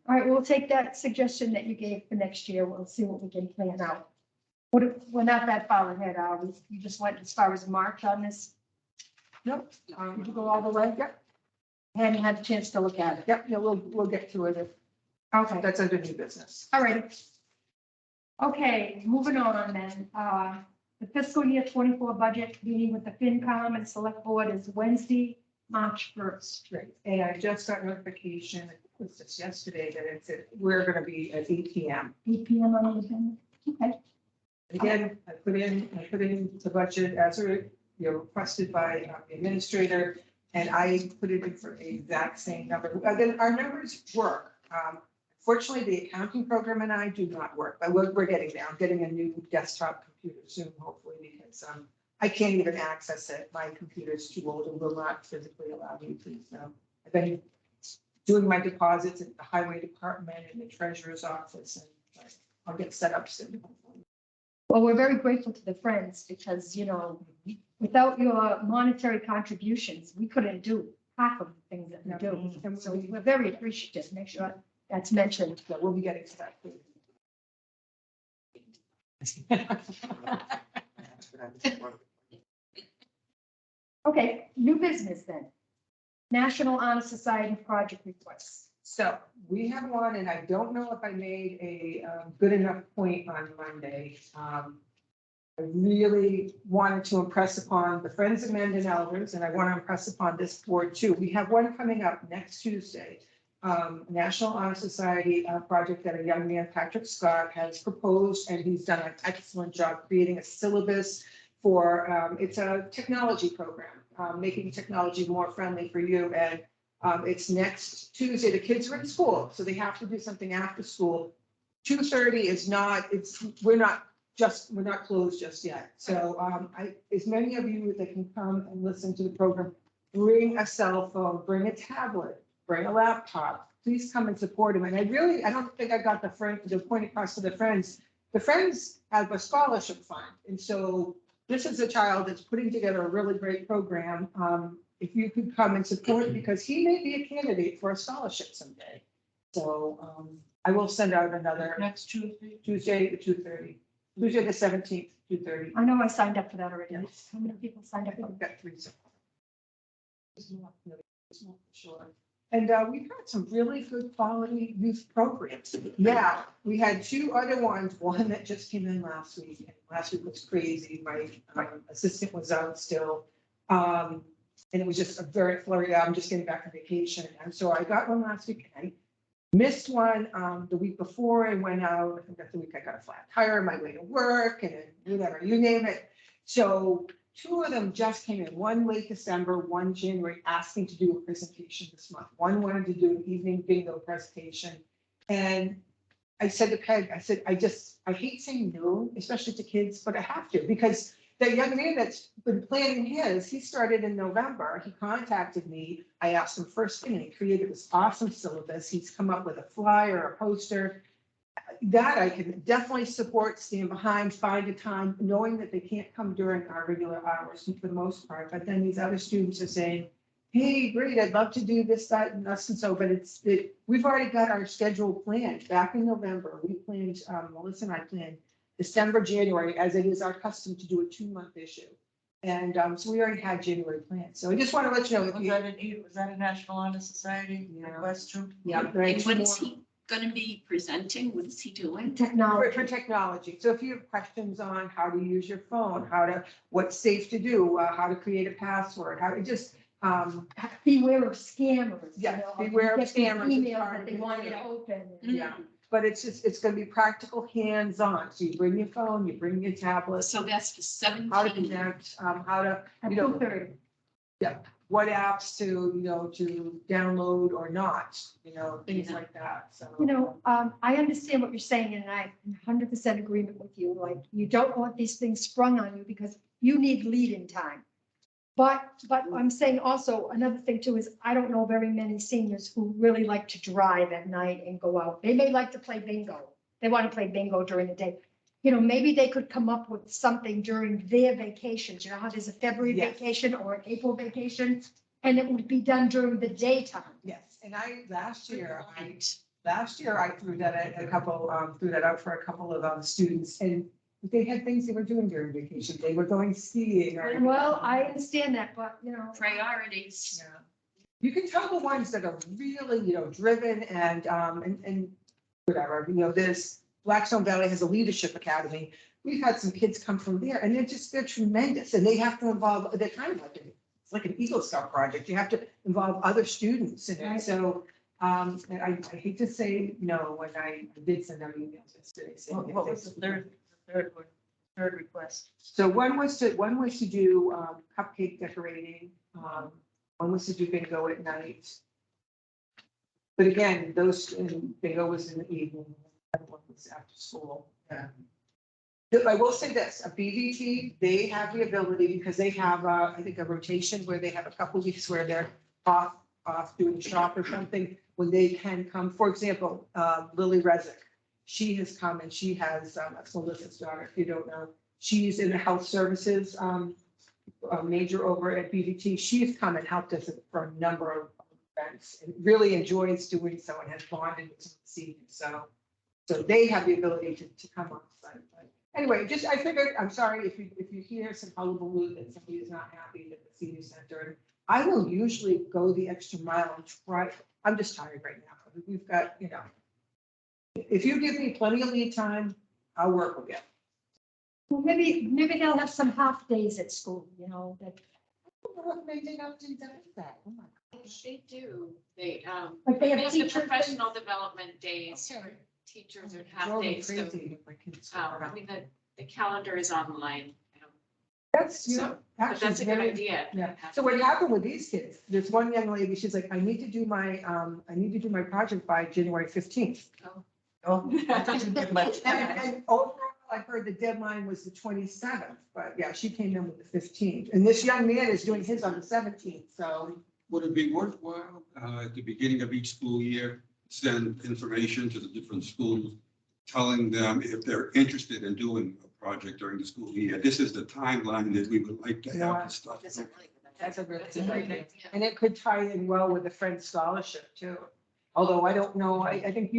S3: All right, we'll take that suggestion that you gave for next year. We'll see what we can plan out. We're not that far ahead, are we? You just went as far as March on this?
S4: Nope.
S3: Did you go all the way?
S4: Yep.
S3: Hadn't had a chance to look at it.
S4: Yep, we'll get to it.
S3: Okay.
S4: That's under new business.
S3: All right. Okay, moving on then. The fiscal year 24 budget meeting with the FinCom and Select Board is Wednesday, March 1st.
S4: Great. And I just got notification, it was just yesterday, that we're gonna be at 8 PM.
S3: 8 PM on the agenda. Okay.
S4: Again, I put in the budget as requested by the administrator, and I put it in for the exact same number. Again, our numbers work. Fortunately, the accounting program and I do not work, but we're getting there. I'm getting a new desktop computer soon, hopefully, because I can't even access it. My computer's too old and will not physically allow me to. So I've been doing my deposits at the highway department and the treasurer's office, and I'll get set up soon.
S3: Well, we're very grateful to the Friends because, without your monetary contributions, we couldn't do half of the things that we do. And so we're very appreciative. Make sure that's mentioned.
S4: So we'll be getting to that.
S3: Okay, new business then. National Honor Society project requests.
S4: So we have one, and I don't know if I made a good enough point on Monday. I really wanted to impress upon the Friends of Mendon Elders, and I want to impress upon this board too. We have one coming up next Tuesday. National Honor Society project that a young man, Patrick Scott, has proposed, and he's done an excellent job creating a syllabus for, it's a technology program, making technology more friendly for you. And it's next Tuesday. The kids are in school, so they have to do something after school. 2:30 is not, we're not closed just yet. So as many of you that can come and listen to the program, bring a cell phone, bring a tablet, bring a laptop, please come and support him. And I don't think I got the point across to the Friends. The Friends have a scholarship fund. And so this is a child that's putting together a really great program. If you could come and support, because he may be a candidate for a scholarship someday. So I will send out another
S6: Next Tuesday.
S4: Tuesday at 2:30, Tuesday the 17th, 2:30.
S3: I know I signed up for that already.
S4: Yes.
S3: How many people signed up?
S4: I think we've got 3. So. Sure. And we've had some really good quality youth programs. Yeah, we had two other ones, one that just came in last week. And last week was crazy. My assistant was out still. And it was just a very flurry. I'm just getting back from vacation. And so I got one last week. And I missed one the week before. I went out. I think that's the week I got a flat tire on my way to work and whatever, you name it. So two of them just came in, one late December, one January, asking to do a presentation this month. One wanted to do an evening bingo presentation. And I said to Peg, I said, I hate saying no, especially to kids, but I have to, because the young man that's been planning his, he started in November. He contacted me. I asked him first thing, and he created this awesome syllabus. He's come up with a flyer, a poster. That I can definitely support, stand behind, find a time, knowing that they can't come during our regular hours for the most part. But then these other students are saying, hey, great, I'd love to do this, that, and this and so, but we've already got our schedule planned. Back in November, we planned, Melissa and I planned December, January, as it is our custom to do a 2-month issue. And so we already had January planned. So I just want to let you know.
S6: Was that a National Honor Society request too?
S4: Yeah.
S1: And what is he gonna be presenting? What is he doing?
S3: Technology.
S4: For technology. So if you have questions on how to use your phone, what's safe to do, how to create a password, how to just,
S3: Beware of scammers. you
S4: Yeah,
S3: know,
S4: beware of
S3: get these
S4: scammers. It's
S3: Emails
S4: hard
S3: that
S4: to
S3: they want you to
S4: do.
S3: open.
S4: yeah. But it's gonna be practical, hands-on. So you bring your phone, you bring your tablet,
S1: So that's for
S4: how to
S1: 17.
S4: connect, how to,
S3: At
S4: you know,
S3: 2:30.
S4: what apps to download or not, things
S1: Yeah.
S4: like that. So.
S3: I understand what you're saying, and I'm 100% agreement with you. Like, you don't want these things sprung on you because you need lead-in time. But I'm saying also, another thing too is, I don't know very many seniors who really like to drive at night and go out. They may like to play bingo. They want to play bingo during the day. Maybe they could come up with something during their vacations. You know how there's a February
S4: Yes.
S3: vacation or an April vacation? And it would be done during the daytime.
S4: Yes, and last year I threw that at threw that out for a couple of students, and they had things they were doing during vacation. They were going skiing. or-
S3: Well, I understand that, but
S1: Priorities.
S4: Yeah. You can tell the ones that are really, driven and whatever, this Blackstone Valley has a leadership academy. We've had some kids come from there, and they're tremendous, and they have to involve, they're kind of like, it's like an Eagle Scout project. You have to involve other students in it.
S3: Right.
S4: So, and I hate to say no when I did send out emails yesterday. saying if
S6: What was
S4: this-
S6: the third request?
S4: So one was to do cupcake decorating. One was to do bingo at night. But again, bingo was in the evening. The other one was after school. I will say this, a BVT, they have the ability, because they have, I think, a rotation where they have a couple weeks where they're off doing shop or something, when they can come. For example, Lily Rezick, she has come and she has, that's Melissa's daughter, if you don't know. She's in the health services major over at BVT. She has come and helped us for a number of events and really enjoys doing so and has bonded with the seniors. So they have the ability to come on site. But anyway, I figured, I'm sorry if you hear some hullabaloo that somebody is not happy at the senior center. And I will usually go the extra mile and try. I'm just tired right now. We've got, if you give me plenty of lead time, I'll work with you.
S3: Well, maybe they'll have some half days at school, that.
S4: Maybe not do that. Oh my gosh.
S5: They do. They,
S3: Like they have
S5: make the
S3: teacher
S5: professional development days
S4: Okay.
S5: for teachers or half
S4: Drove me
S5: days. So,
S4: crazy when my kids were
S5: I
S4: around.
S5: mean, the calendar is online.
S4: That's,
S5: So, but
S4: actually
S5: that's a good
S4: very-
S5: idea.
S4: Yeah. So what happened with these kids, there's one young lady, she's like, I need to do my project by January 15th.
S6: Oh, that doesn't give much time.
S4: And overall, I heard the deadline was the 27th, but yeah, she came in with the 15th. And this young man is doing his on the 17th, so.
S2: Would it be worthwhile at the beginning of each school year, send information to the different schools, telling them if they're interested in doing a project during the school year? This is the timeline that we would like to
S4: You know
S2: have
S4: what?
S2: this stuff.
S8: That's a really good idea.
S4: That's a really
S1: That's a
S4: good
S1: great
S4: idea.
S1: idea.
S4: And it could tie in well with the Friends Scholarship too. Although I don't know, I think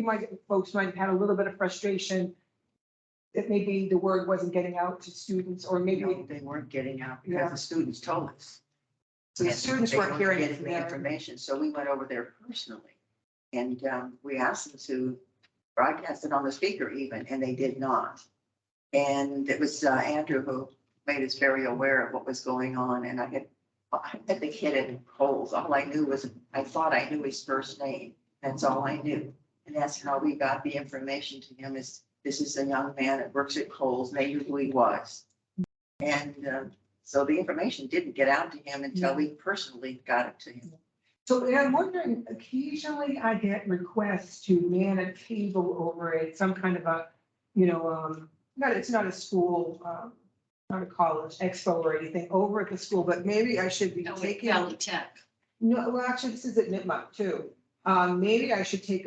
S4: folks might have had a little bit of frustration that maybe the word wasn't getting out to students, or maybe.
S7: No, they weren't getting out because
S4: Yeah.
S7: the students told us.
S4: So the
S6: And
S4: students
S6: they
S4: weren't
S6: weren't
S4: hearing it
S6: getting
S4: from
S6: the
S4: their.
S6: information, so we went over there personally. And we asked them to broadcast it on the speaker even, and they did not. And it was Andrew who made us very aware of what was going on, and I had the kid in Coles. All I knew was, I thought I knew his first name. That's all I knew. And that's how we got the information to him, is this is a young man that works at Coles, and they knew who he was. And so the information didn't get out to him until we personally got it to him.
S4: So and I'm wondering, occasionally I get requests to man a table over at some kind of a, it's not a school, not a college expo or anything over at the school, but maybe I should be
S1: No, with
S4: taking.
S1: Valley Tech.
S4: No, well, actually, this is at Nipmuc too. Maybe I should take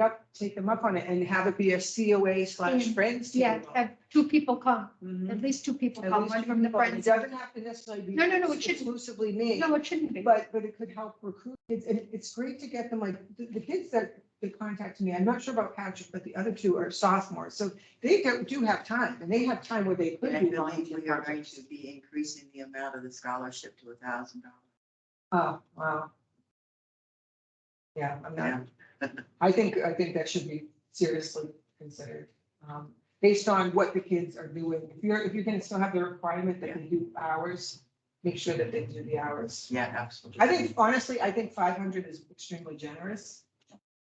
S4: them up on it and have it be a COA/friends
S3: Yeah,
S4: table.
S3: have two people come,
S4: Mhm.
S3: at least two people
S4: At
S3: come,
S4: least
S3: one
S4: two
S3: from the
S4: people. It
S3: friends.
S4: doesn't have to necessarily be.
S3: No, it shouldn't.
S4: Exclusively me.
S3: No, it shouldn't be.
S4: But it could help recruit kids, and it's great to get them, like, the kids that contacted me, I'm not sure about Patrick, but the other two are sophomores, so they do have time, and they have time where they could
S6: And I
S4: be
S6: believe
S4: volunteer
S6: we are going
S4: projects.
S6: to be increasing the amount of the scholarship to $1,000.
S4: Oh, wow. Yeah, I'm not,
S6: Yeah.
S4: I think that should be seriously considered, based on what the kids are doing. If you're gonna still have the requirement that they do hours, make sure that they do the hours.
S6: Yeah, absolutely.
S4: I think, honestly, I think 500 is extremely generous.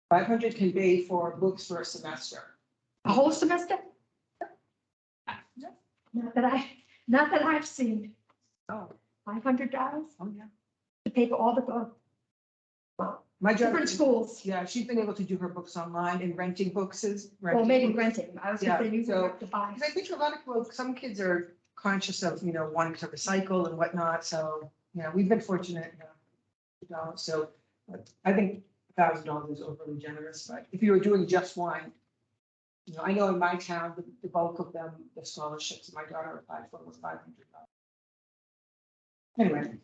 S4: 500 can pay for books for a semester.
S3: A whole semester? Not that I've seen,
S4: Oh,
S3: $500
S4: oh, yeah.
S3: to pay for all the, well,
S4: My job.
S3: different schools,
S4: Yeah, she's been able to do her books online and renting books is.
S3: or maybe renting. I was
S4: Yeah,
S3: gonna say you
S4: so-
S3: have to buy.
S4: Because I think a lot of, well, some kids are conscious of, wanting to recycle and whatnot, so, we've been fortunate. So I think $1,000 is overly generous, but if you were doing just one, I know in my town, the bulk of them, the scholarships my daughter applied for was $500. Anyway,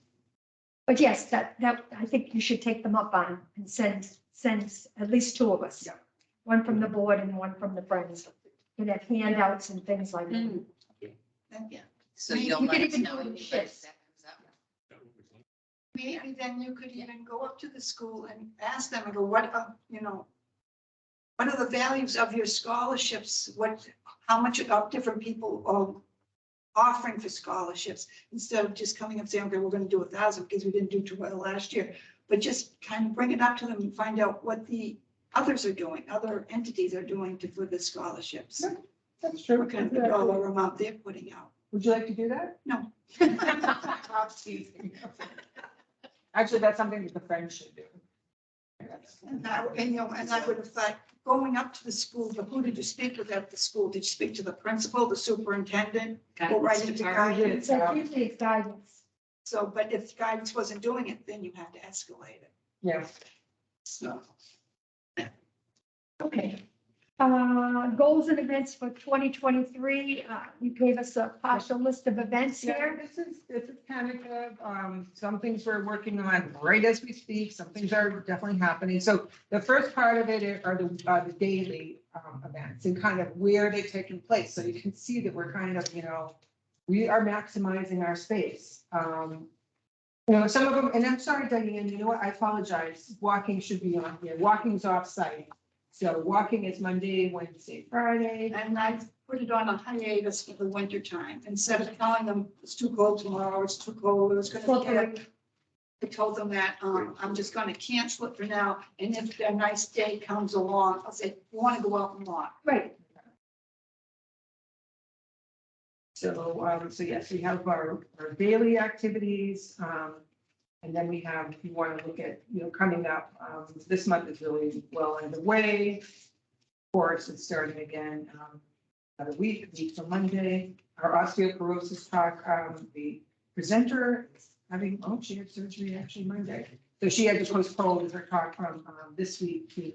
S3: But yes, that, I think you should take them up on and send at least two of us.
S4: Yeah.
S3: One from the board and one from the friends. And have handouts and things like that.
S1: Mm.
S8: So
S3: You
S8: you'll
S3: could
S8: let us
S3: even
S8: know
S3: do
S8: when
S3: it in
S8: that
S3: shifts.
S8: comes up.
S10: Maybe then you could even go up to the school and ask them, and go, what are the values of your scholarships? How much of different people are offering for scholarships, instead of just coming and saying, okay, we're gonna do 1,000 because we didn't do too well last year. But just kind of bring it up to them and find out what the others are doing, other entities are doing for the scholarships.
S4: Yeah, that's true.
S10: What kind of the dollar amount they're putting out.
S4: Would you like to do that?
S10: No.
S4: I'm teasing. Actually, that's something that the friends should do.
S10: And I would have thought, going up to the school, but who did you speak with at the school? Did you speak to the principal, the superintendent? Go right
S1: Guidance
S10: into
S1: department.
S10: guidance.
S3: So usually it's guidance.
S10: So, but if guidance wasn't doing it, then you have to escalate it.
S4: Yeah.
S10: So.
S3: Okay. Goals and events for 2023. You gave us a partial list of events
S4: Yeah,
S3: here.
S4: this is tentative. Some things we're working on right as we speak. Some things are definitely happening. So the first part of it are the daily events and kind of where they're taking place. So you can see that we're kind of, we are maximizing our space. Some of them, and I'm sorry, Diane, you know what? I apologize. Walking should be on here. Walking's off-site. So walking is Monday, Wednesday, Friday.
S10: And I put it on a hiatus for the winter time, instead of telling them it's too cold tomorrow, it's too cold, it's gonna get. I told them that, I'm just gonna cancel it for now, and if a nice day comes along, I'll say, you wanna go out and walk.
S3: Right.
S4: So yes, we have our daily activities. And then we have, if you want to look at, coming up, this month is really well underway. Of course, it's starting again, about a week from Monday. Our osteoporosis talk, the presenter is having, she had surgery actually Monday. So she had to postpone her talk from this week to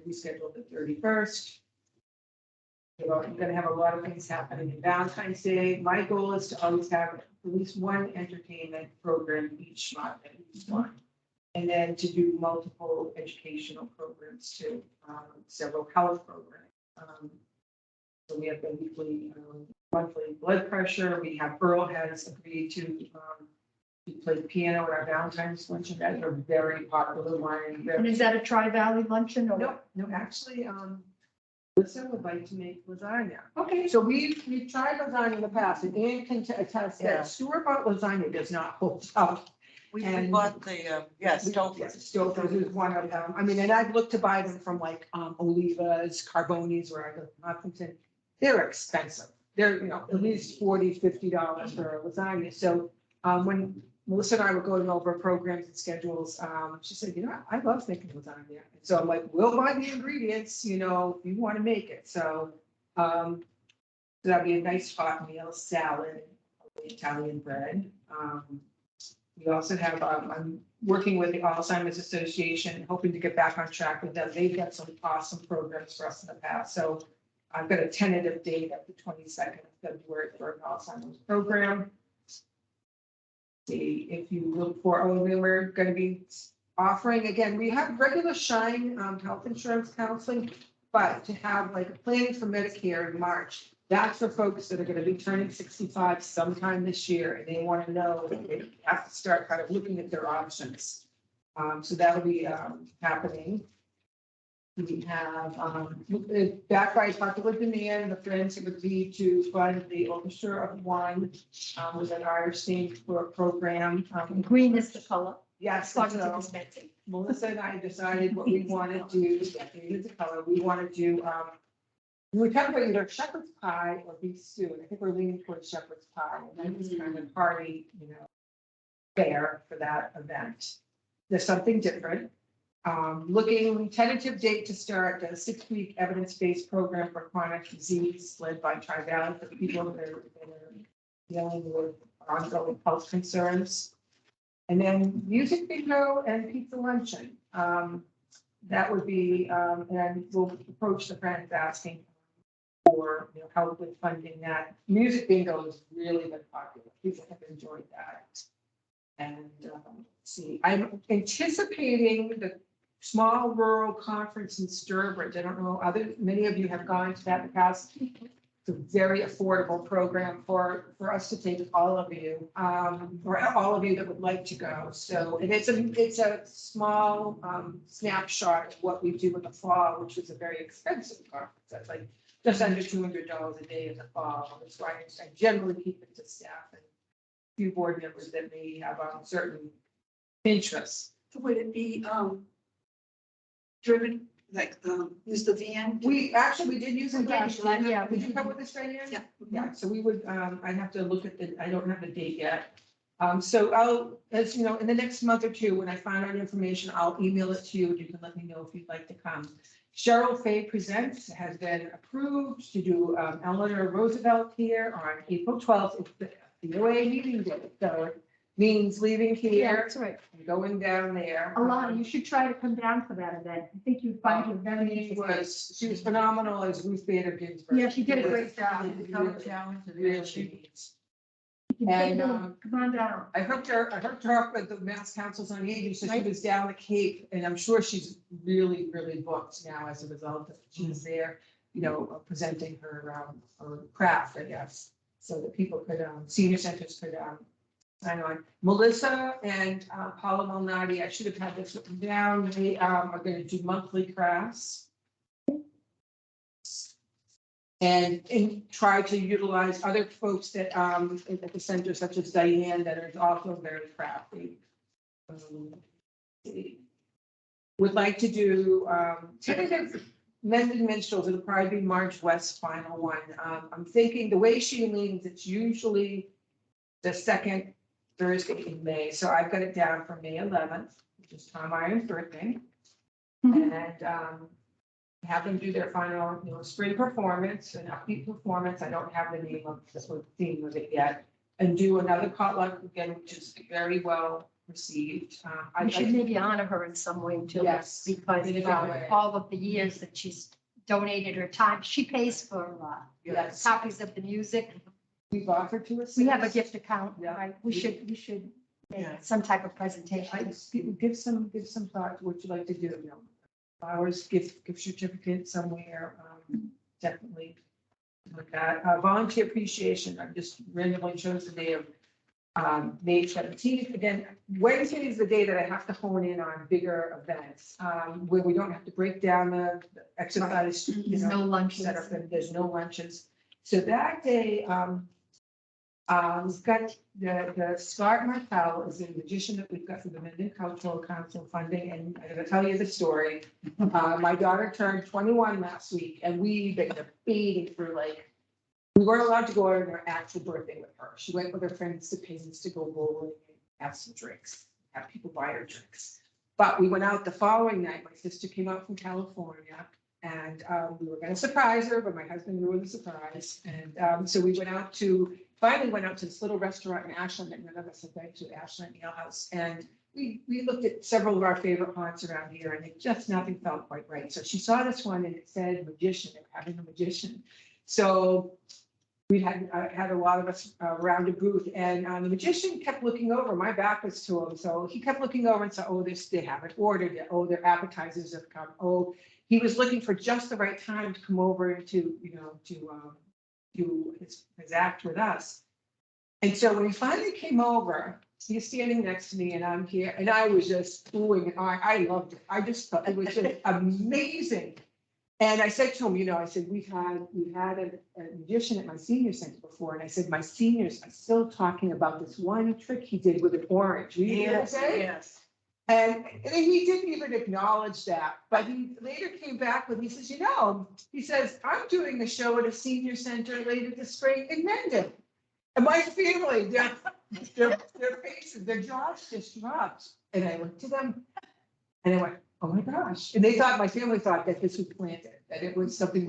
S4: reschedule the 31st. You're going to have a lot of things happening in Valentine's Day. My goal is to always have at least one entertainment program each month, at least one. And then to do multiple educational programs too, several health programs. So we have the weekly, monthly blood pressure. We have Earl has agreed to She played piano at our Valentine's luncheon. That's a very popular one.
S3: And is that a Tri-Valley luncheon or?
S4: No, no, actually, Lisa would like to make lasagna.
S3: Okay.
S4: So we've tried lasagna in the past, and Ann can attest
S7: Yeah.
S4: that store-bought lasagna does not hold up.
S7: We
S4: And-
S7: bought the, yes,
S4: Stouffer's is one of them. I mean, and I've looked to buy them from like Oliva's, Carboni's, where I live in Hopkinton. They're expensive. They're, at least $40, $50 for a lasagna. So when Melissa and I were going over programs and schedules, she said, I love making lasagna. So I'm like, we'll buy the ingredients, if you want to make it. So that'd be a nice hot meal, salad, Italian bread. We also have, I'm working with the Alzheimer's Association, hoping to get back on track with them. They've got some awesome programs for us in the past. So I've got a tentative date of the 22nd of February for an Alzheimer's program. See if you look for, we're going to be offering, again, we have regular Shine health insurance counseling, but to have like a planning for Medicare in March, that's for folks that are going to be turning 65 sometime this year, and they want to know that they have to start kind of looking at their options. So that'll be happening. We have, backed by popular demand, the Friends agreed to fund the Orchestra of One with an Irish stage program.
S3: Green is the color.
S4: Yes,
S3: According to
S4: so
S3: this Betsy.
S4: Melissa and I decided what we want to do, yeah, green is the color, we want to do, we were talking about either shepherd's pie or beef stew, and I think we're leaning towards shepherd's pie, and that's kind of party, fare for that event. There's something different. Looking tentative date to start a 6-week evidence-based program for chronic disease led by Tri-Valley for people that are dealing with ongoing health concerns. And then music bingo and pizza luncheon. That would be, and we'll approach the Friends asking for help with funding that. Music bingo has really been popular. People have enjoyed that. And let's see, I'm anticipating the small rural conference in Sturbridge. I don't know, many of you have gone to that in the past. It's a very affordable program for us to take all of you, or all of you that would like to go. So, and it's a small snapshot of what we do in the fall, which is a very expensive conference. That's like just under $200 a day in the fall. That's why I generally keep it to staff and a few board members that may have certain interests.
S10: So would it be, driven, like, use the van?
S4: We did use it last year.
S3: Yeah.
S4: Would you come with us, Diane?
S10: Yeah.
S4: Yeah, so we would, I'd have to look at I don't have the date yet. So I'll, as you know, in the next month or two, when I find out information, I'll email it to you and you can let me know if you'd like to come. Cheryl Fay Presents has been approved to do Eleanor Roosevelt here on April 12th. It's the OA meeting day, so it means leaving
S3: Yeah,
S4: here
S3: that's right.
S4: and going down there.
S3: Alana, you should try to come down for that event. I think you'd find it very interesting.
S4: She was phenomenal as Ruth Bader Ginsburg.
S3: Yeah, she did a great job.
S4: Really.
S3: You can
S4: And,
S3: take them. Come on down.
S4: I hooked her up with the Mass Councils on Aging, so she was down the Cape, and I'm sure she's really, really booked now as a result of she's there, presenting her craft, I guess, so that people could, senior centers could, sign on. Melissa and Paula Malnati, I should have had this written down, they are going to do monthly crafts. And try to utilize other folks that at the center, such as Diane, that are also very crafty. Would like to do tentative Mended Minstrels. It'll probably be March West final one. I'm thinking the way she means, it's usually the second Thursday in May. So I've got it down for May 11th, which is Tom Iron's birthday. And have them do their final, spring performance, an upbeat performance. I don't have the name of the theme of it yet. And do another potluck again, which is very well received.
S3: I should maybe honor her in some way too.
S4: Yes.
S3: Because
S4: In a way.
S3: all of the years that she's donated her time, she pays for
S4: Yes.
S3: copies of the music.
S4: We've offered to us.
S3: We have a gift account,
S4: Yeah.
S3: right? We should make
S4: Yeah.
S3: some type of presentation.
S4: Give some thought to what you'd like to do. Flowers, gift certificate somewhere, definitely like that. Volunteer appreciation. I just randomly chose the day of May 17th. Again, Wednesday is the day that I have to hone in on bigger events, where we don't have to break down the exercise, you
S3: There's
S4: know,
S3: no lunches.
S4: setup, and there's no lunches. So that day, we've got the Scott Martell is a magician that we've got from the Mendon Cultural Council funding, and I'm gonna tell you the story. My daughter turned 21 last week, and we've been debating for like, we weren't allowed to go on her actual birthday with her. She went with her friends to Paynes to go bowling and have some drinks, have people buy her drinks. But we went out the following night. My sister came out from California, and we were gonna surprise her, but my husband ruined the surprise. And so we finally went out to this little restaurant in Ashland that none of us had been to, Ashland Ale House. And we looked at several of our favorite haunts around here, and nothing felt quite right. So she saw this one and it said magician, they were having a magician. So we had a lot of us around a booth, and the magician kept looking over. My back was to him, so he kept looking over and said, "Oh, they haven't ordered yet. Oh, their appetizers have come. Oh," he was looking for just the right time to come over and to do his act with us. And so when he finally came over, he's standing next to me, and I'm here, and I was just oohing, and I loved it. I just thought it was just amazing. And I said to him, I said, we've had a magician at my senior center before. And I said, my seniors are still talking about this one trick he did with an orange. You hear what I say?
S10: Yes.
S4: And he didn't even acknowledge that. But he later came back with, he says, he says, I'm doing a show at a senior center later this spring in Mendon. And my family, their faces, their jaws just dropped. And I looked at them and I went, oh my gosh. And my family thought that this was planted, that it was something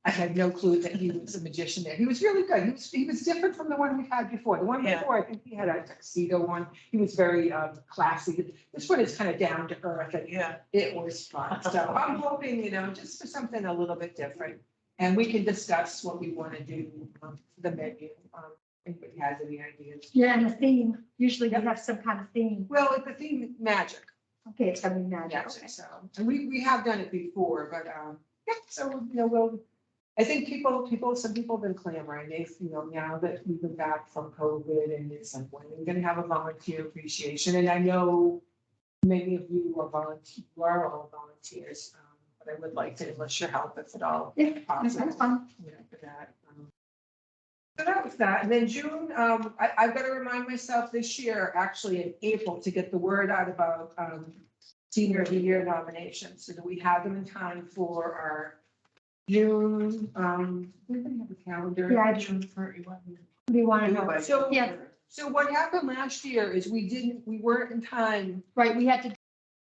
S4: I had no clue that he was a magician there. He was really good. He was different from the one we had before. The one before, I think he had a tuxedo one. He was very classy. This one is kind of down to earth. And it was fun. So I'm hoping, just for something a little bit different. And we can discuss what we want to do for the menu. If anybody has any ideas.
S3: Yeah, and a theme. Usually we have some kind of theme.
S4: Well, the theme magic.
S3: Okay, it's gonna be magic. Okay.
S4: So, and we have done it before, but, so, I think some people have been clamoring, now that we've been back from COVID, and it's like, when are we gonna have a volunteer appreciation? And I know many of you are all volunteers, but I would like to enlist your help if at all
S3: Yeah,
S4: possible.
S3: that's fun.
S4: For that. So that was that. And then June, I've got to remind myself this year, actually in April, to get the word out about senior of the year nominations, so that we have them in time for our June, we're gonna have a calendar.
S3: Yeah,
S4: June 31.
S3: What do you want to know?
S4: So,
S3: Yeah,
S4: so what happened last year is we weren't in time.
S3: right, we had to,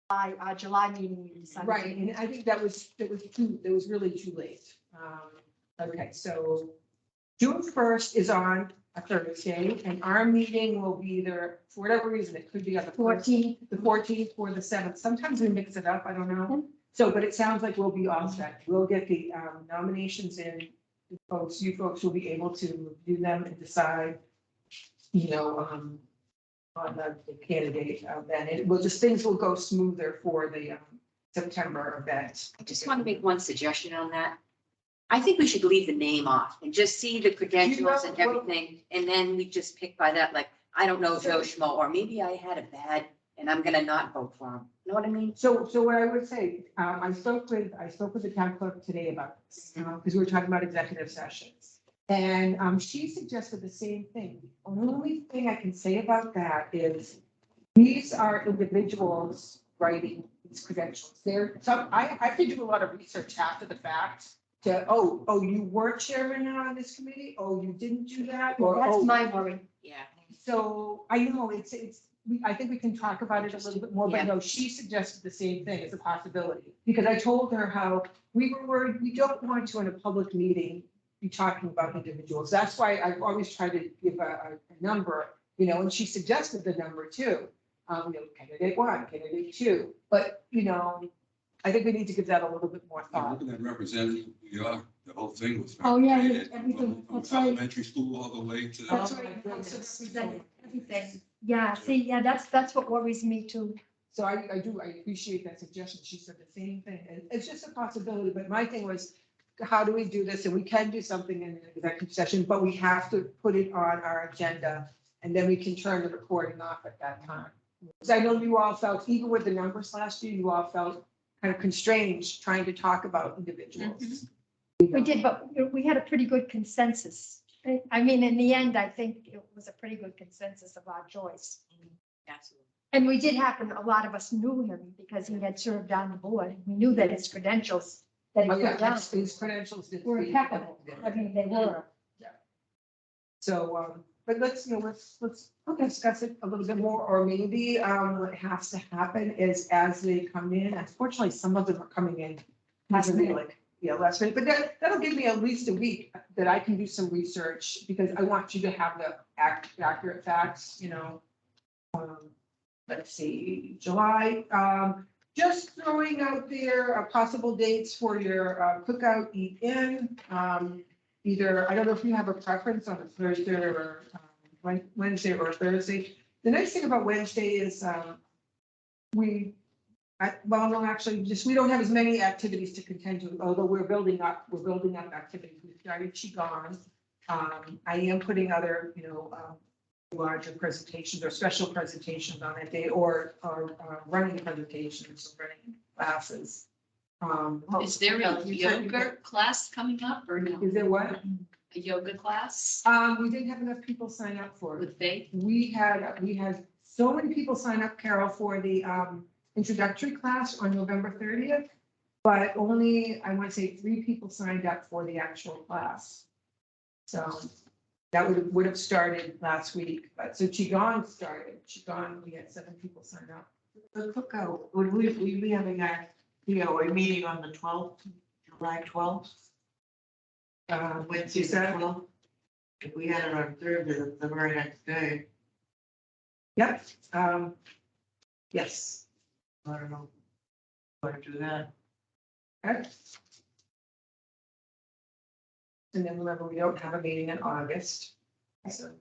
S3: our July meeting, we decided.
S4: Right, and I think that was really too late. Okay, so June 1st is on a Thursday, and our meeting will be either, for whatever reason, it could be on the
S3: 14th.
S4: the 14th or the 7th. Sometimes we mix it up, I don't know. So, but it sounds like we'll be all set. We'll get the nominations in. You folks will be able to review them and decide, on the candidate. Then things will go smoother for the September event.
S8: I just want to make one suggestion on that. I think we should leave the name off and just see the credentials and everything, and then we just pick by that, like, I don't know Joe Schmo, or maybe I had a bad, and I'm gonna not vote for him. You know what I mean?
S4: So what I would say, I spoke with the town clerk today about this, because we were talking about executive sessions. And she suggested the same thing. The only thing I can say about that is these are individuals writing these credentials. I have to do a lot of research after the fact. You weren't chairman on this committee? Oh, you didn't do that? Or,
S3: That's
S4: oh.
S3: my worry.
S8: Yeah.
S4: So I know I think we can talk about it a little bit more, but
S8: Yeah.
S4: no, she suggested the same thing as a possibility. Because I told her how we were worried, we don't want to in a public meeting be talking about individuals. That's why I've always tried to give a number, and she suggested the number too. Candidate 1, candidate 2, but I think we need to give that a little bit more
S2: I'm
S4: thought.
S2: looking at representative, we are, the whole thing was.
S3: Oh, yeah,
S2: created
S3: everything,
S2: from
S3: that's right.
S2: Elementary school all the way to.
S3: That's
S4: Oh, my
S3: right.
S4: goodness.
S3: Represented everything. Yeah, see, that's what worries me too.
S4: So I appreciate that suggestion. She said the same thing. And it's just a possibility, but my thing was, how do we do this? And we can do something in an executive session, but we have to put it on our agenda And then we can turn the recording off at that time. Because I know you all felt, even with the numbers last year, you all felt kind of constrained trying to talk about individuals.
S3: We did, but we had a pretty good consensus. I mean, in the end, I think it was a pretty good consensus of our choice.
S8: Absolutely.
S3: And we did happen, a lot of us knew him because he had served on the board. We knew that his credentials, that he
S4: Oh, yeah,
S3: put down
S4: his credentials did.
S3: were impeccable. I mean, they were.
S4: So, but let's, let's discuss it a little bit more, or maybe, what has to happen is as they come in, unfortunately, some of them are coming in.
S3: Last minute.
S4: Like, yeah, last minute, but that'll give me at least a week that I can do some research, because I want you to have the accurate facts, you know. Let's see, July, just throwing out there possible dates for your cookout eat in. Either, I don't know if you have a preference on a Thursday or Wednesday or Thursday. The nice thing about Wednesday is well, no, actually, just, we don't have as many activities to contend to, although we're building up activities. We started Qigong. I am putting other, larger presentations or special presentations on that day, or running presentations, or running classes.
S1: Is there a yoga class coming up or no?
S4: Is there what?
S1: A yoga class
S4: We didn't have enough people sign up for it.
S1: with Faith?
S4: We had so many people sign up, Carol, for the introductory class on November 30th, but only, I want to say 3 people signed up for the actual class. So that would have started last week, but so Qigong started. Qigong, we had 7 people sign up.
S7: The cookout, would we be having a meeting on the 12th, July 12th? Wednesday, the 12th? If we had it on Thursday, that's the very next day.
S4: Yep. Yes.
S7: I don't know. Want to do that?
S4: Okay. And then remember, we don't have a meeting in August. So.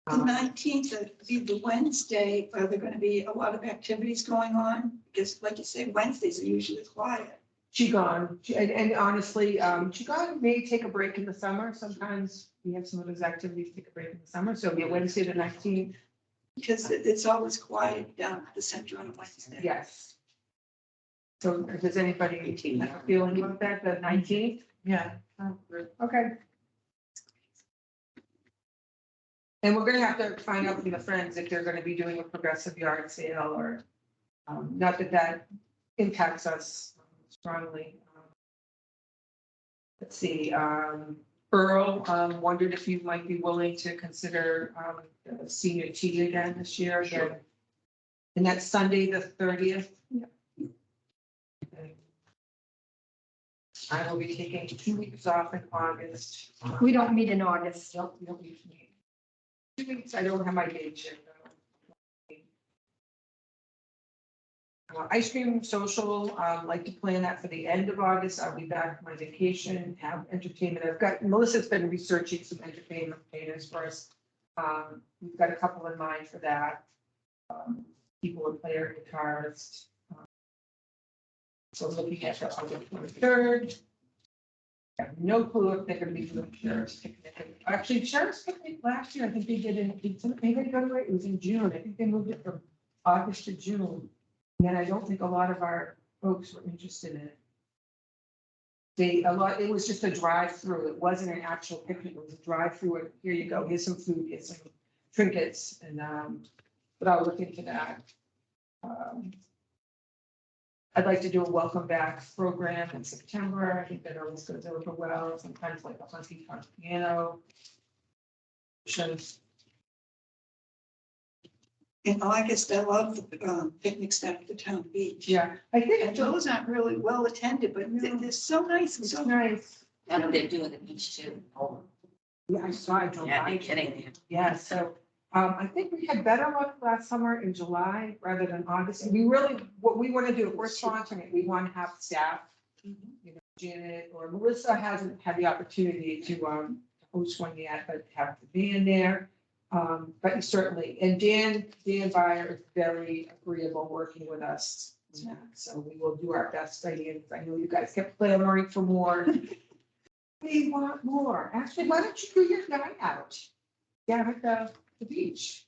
S10: The 19th would be the Wednesday. Are there going to be a lot of activities going on? Because like you said, Wednesdays are usually quiet.
S4: Qigong, and honestly, Qigong may take a break in the summer. Sometimes we have some of those activities take a break in the summer. So it'll be Wednesday the 19th.
S10: Because it's always quiet down at the center on a Wednesday.
S4: Yes. So does anybody have a feeling about that, the 19th?
S7: Yeah.
S4: Okay. And we're gonna have to find out from the friends if they're gonna be doing a progressive yard sale or, not that that impacts us strongly. Let's see, Earl, wondered if you might be willing to consider, the senior tea again this year again. And that's Sunday, the 30th. I will be taking 2 weeks off in August.
S3: We don't meet in August.
S4: Nope, we don't need to meet. 2 weeks, I don't have my date yet. Ice cream social, like to plan that for the end of August. I'll be back from my vacation, have entertainment. Melissa's been researching some entertainment planners for us. We've got a couple in mind for that. People would play our guitarist. So looking at the August 23rd. I have no clue if they're gonna be doing sheriff's picnic. Actually, sheriff's picnic last year, I think they did maybe it was in June. I think they moved it from August to June. And I don't think a lot of our folks were interested in it. It was just a drive-through. It wasn't an actual picnic. It was a drive-through. Here you go. Here's some food, here's some trinkets, and, but I'll look into that. I'd like to do a welcome back program in September. I think that always goes over well. Sometimes like a funky piano. Shows.
S10: In August, I love the picnic stuff at the town beach.
S4: Yeah, I think
S10: And those aren't really well attended, but they're so nice and
S4: it's
S10: so.
S4: nice.
S8: That's what they do at the beach too.
S4: Yeah, I saw it.
S8: Yeah, no kidding.
S4: Yeah, so I think we had better luck last summer in July rather than August. And what we want to do, if we're sponsoring it, we want to have staff. Janet or Melissa hasn't had the opportunity to host one yet, but have the band there. But certainly, and Dan Byer is very agreeable working with us. Yeah, so we will do our best. I know you guys kept clamoring for more. We want more. Actually, why don't you do your night out? Yeah, the beach.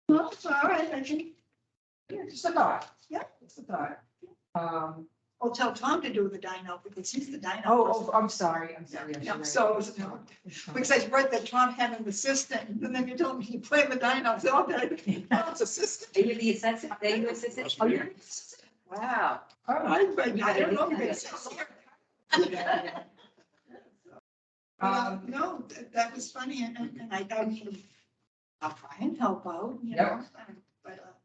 S10: Well, it's all right, I can,
S4: Yeah, just a thought.
S10: Yeah.
S4: Just a thought.
S10: I'll tell Tom to do the dino because he's the dino.
S4: I'm sorry, I'm sorry. I
S10: Yeah,
S4: should
S10: so it
S4: write
S10: was
S4: it
S10: Tom.
S4: down.
S10: Because I read that Tom had an assistant, and then you told me he played the dinos all day. Tom's assistant.
S8: Are you the assistant? Are you assistant?
S4: Oh, yeah.
S8: Wow.
S10: I don't know. if it's- No, that was funny, and I mean, I'll try and help out, you know, but,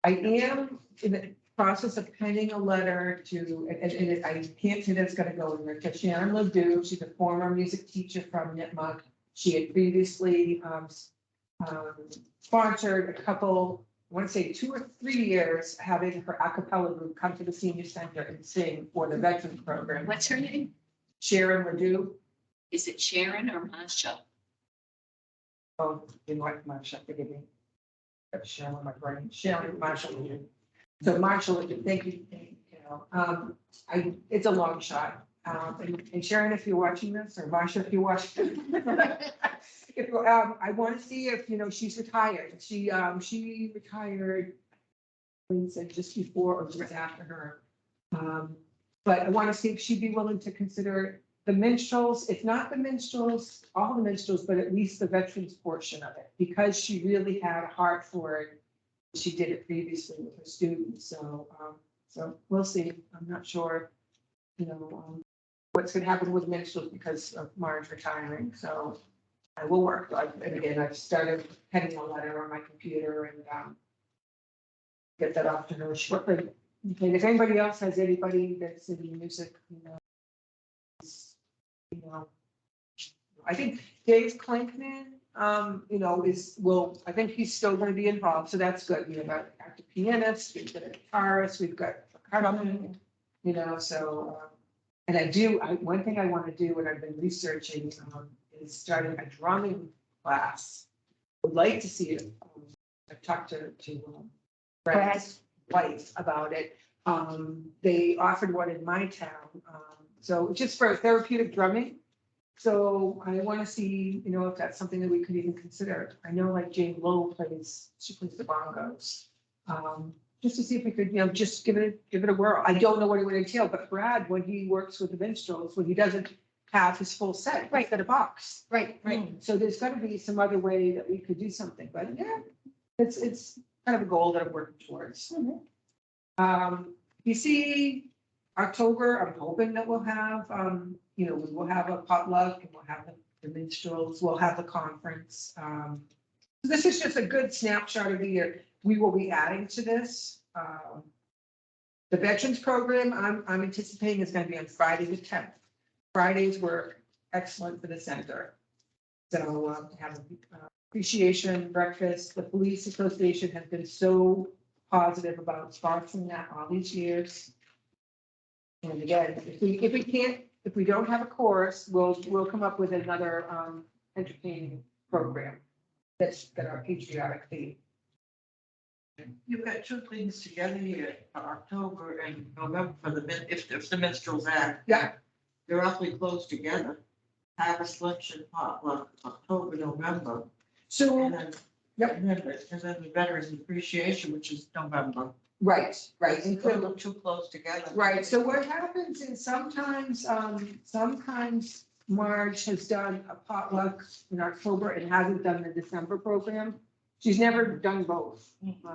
S4: I am in the process of penning a letter to, and I can't say that it's gonna go in there, to Sharon Ledoux. She's a former music teacher from Nipmuc. She had previously sponsored a couple, I want to say 2 or 3 years, having her a cappella group come to the senior center and sing for the veterans program.
S1: What's her name?
S4: Sharon Ledoux.
S1: Is it Sharon or Masha?
S4: Oh, in what, Marshall, forgive me. That's Sharon, my brain, Sharon, Marshall. So Marshall, thank you, it's a long shot. And Sharon, if you're watching this, or Marcia, if you're watching. If, I want to see if, she's retired. She retired, I said just before or just after her. But I want to see if she'd be willing to consider the minstrels, if not the minstrels, all the minstrels, but at least the veterans portion of it, because she really had a heart for it. She did it previously with her students, so we'll see. I'm not sure, what's gonna happen with minstrels because of Marge retiring, so I will work. And again, I've started penning a letter on my computer and get that off to her shortly. And if anybody else has anybody that's in music, I think Dave Klinkman, I think he's still gonna be involved, so that's good. We've got active pianists, we've got a guitarist, we've got percussion, and one thing I want to do, and I've been researching, is starting a drumming class. Would like to see it. I've talked to Brad's wife about it. They offered one in my town, so just for therapeutic drumming. So I want to see, if that's something that we could even consider. I know like Jane Lowe plays the bongos. Just to see if we could, just give it a whirl. I don't know what it would entail, but Brad, when he works with the minstrels, when he doesn't have his full set, he's got a box.
S3: Right.
S4: So there's got to be some other way that we could do something, but yeah, it's kind of a goal that I'm working towards. You see, October, I'm hoping that we'll have, we will have a potluck and we'll have the minstrels, we'll have the conference. This is just a good snapshot of the year. We will be adding to this. The veterans program, I'm anticipating is going to be on Friday the 10th. Fridays were excellent for the center. So have appreciation breakfast. The police association has been so positive about sponsoring that all these years. And again, if we don't have a chorus, we'll come up with another entertaining program that's got our patriotic theme.
S7: You've got two things together here for October and November for if the minstrels act.
S4: Yeah.
S7: They're awfully close together. Harvest lunch and potluck, October, November.
S4: So,
S7: And then, and then the Veterans Appreciation, which is November.
S4: right.
S7: They could look too close together.
S4: Right, so what happens is sometimes Marge has done a potluck in October and hasn't done the December program. She's never done both,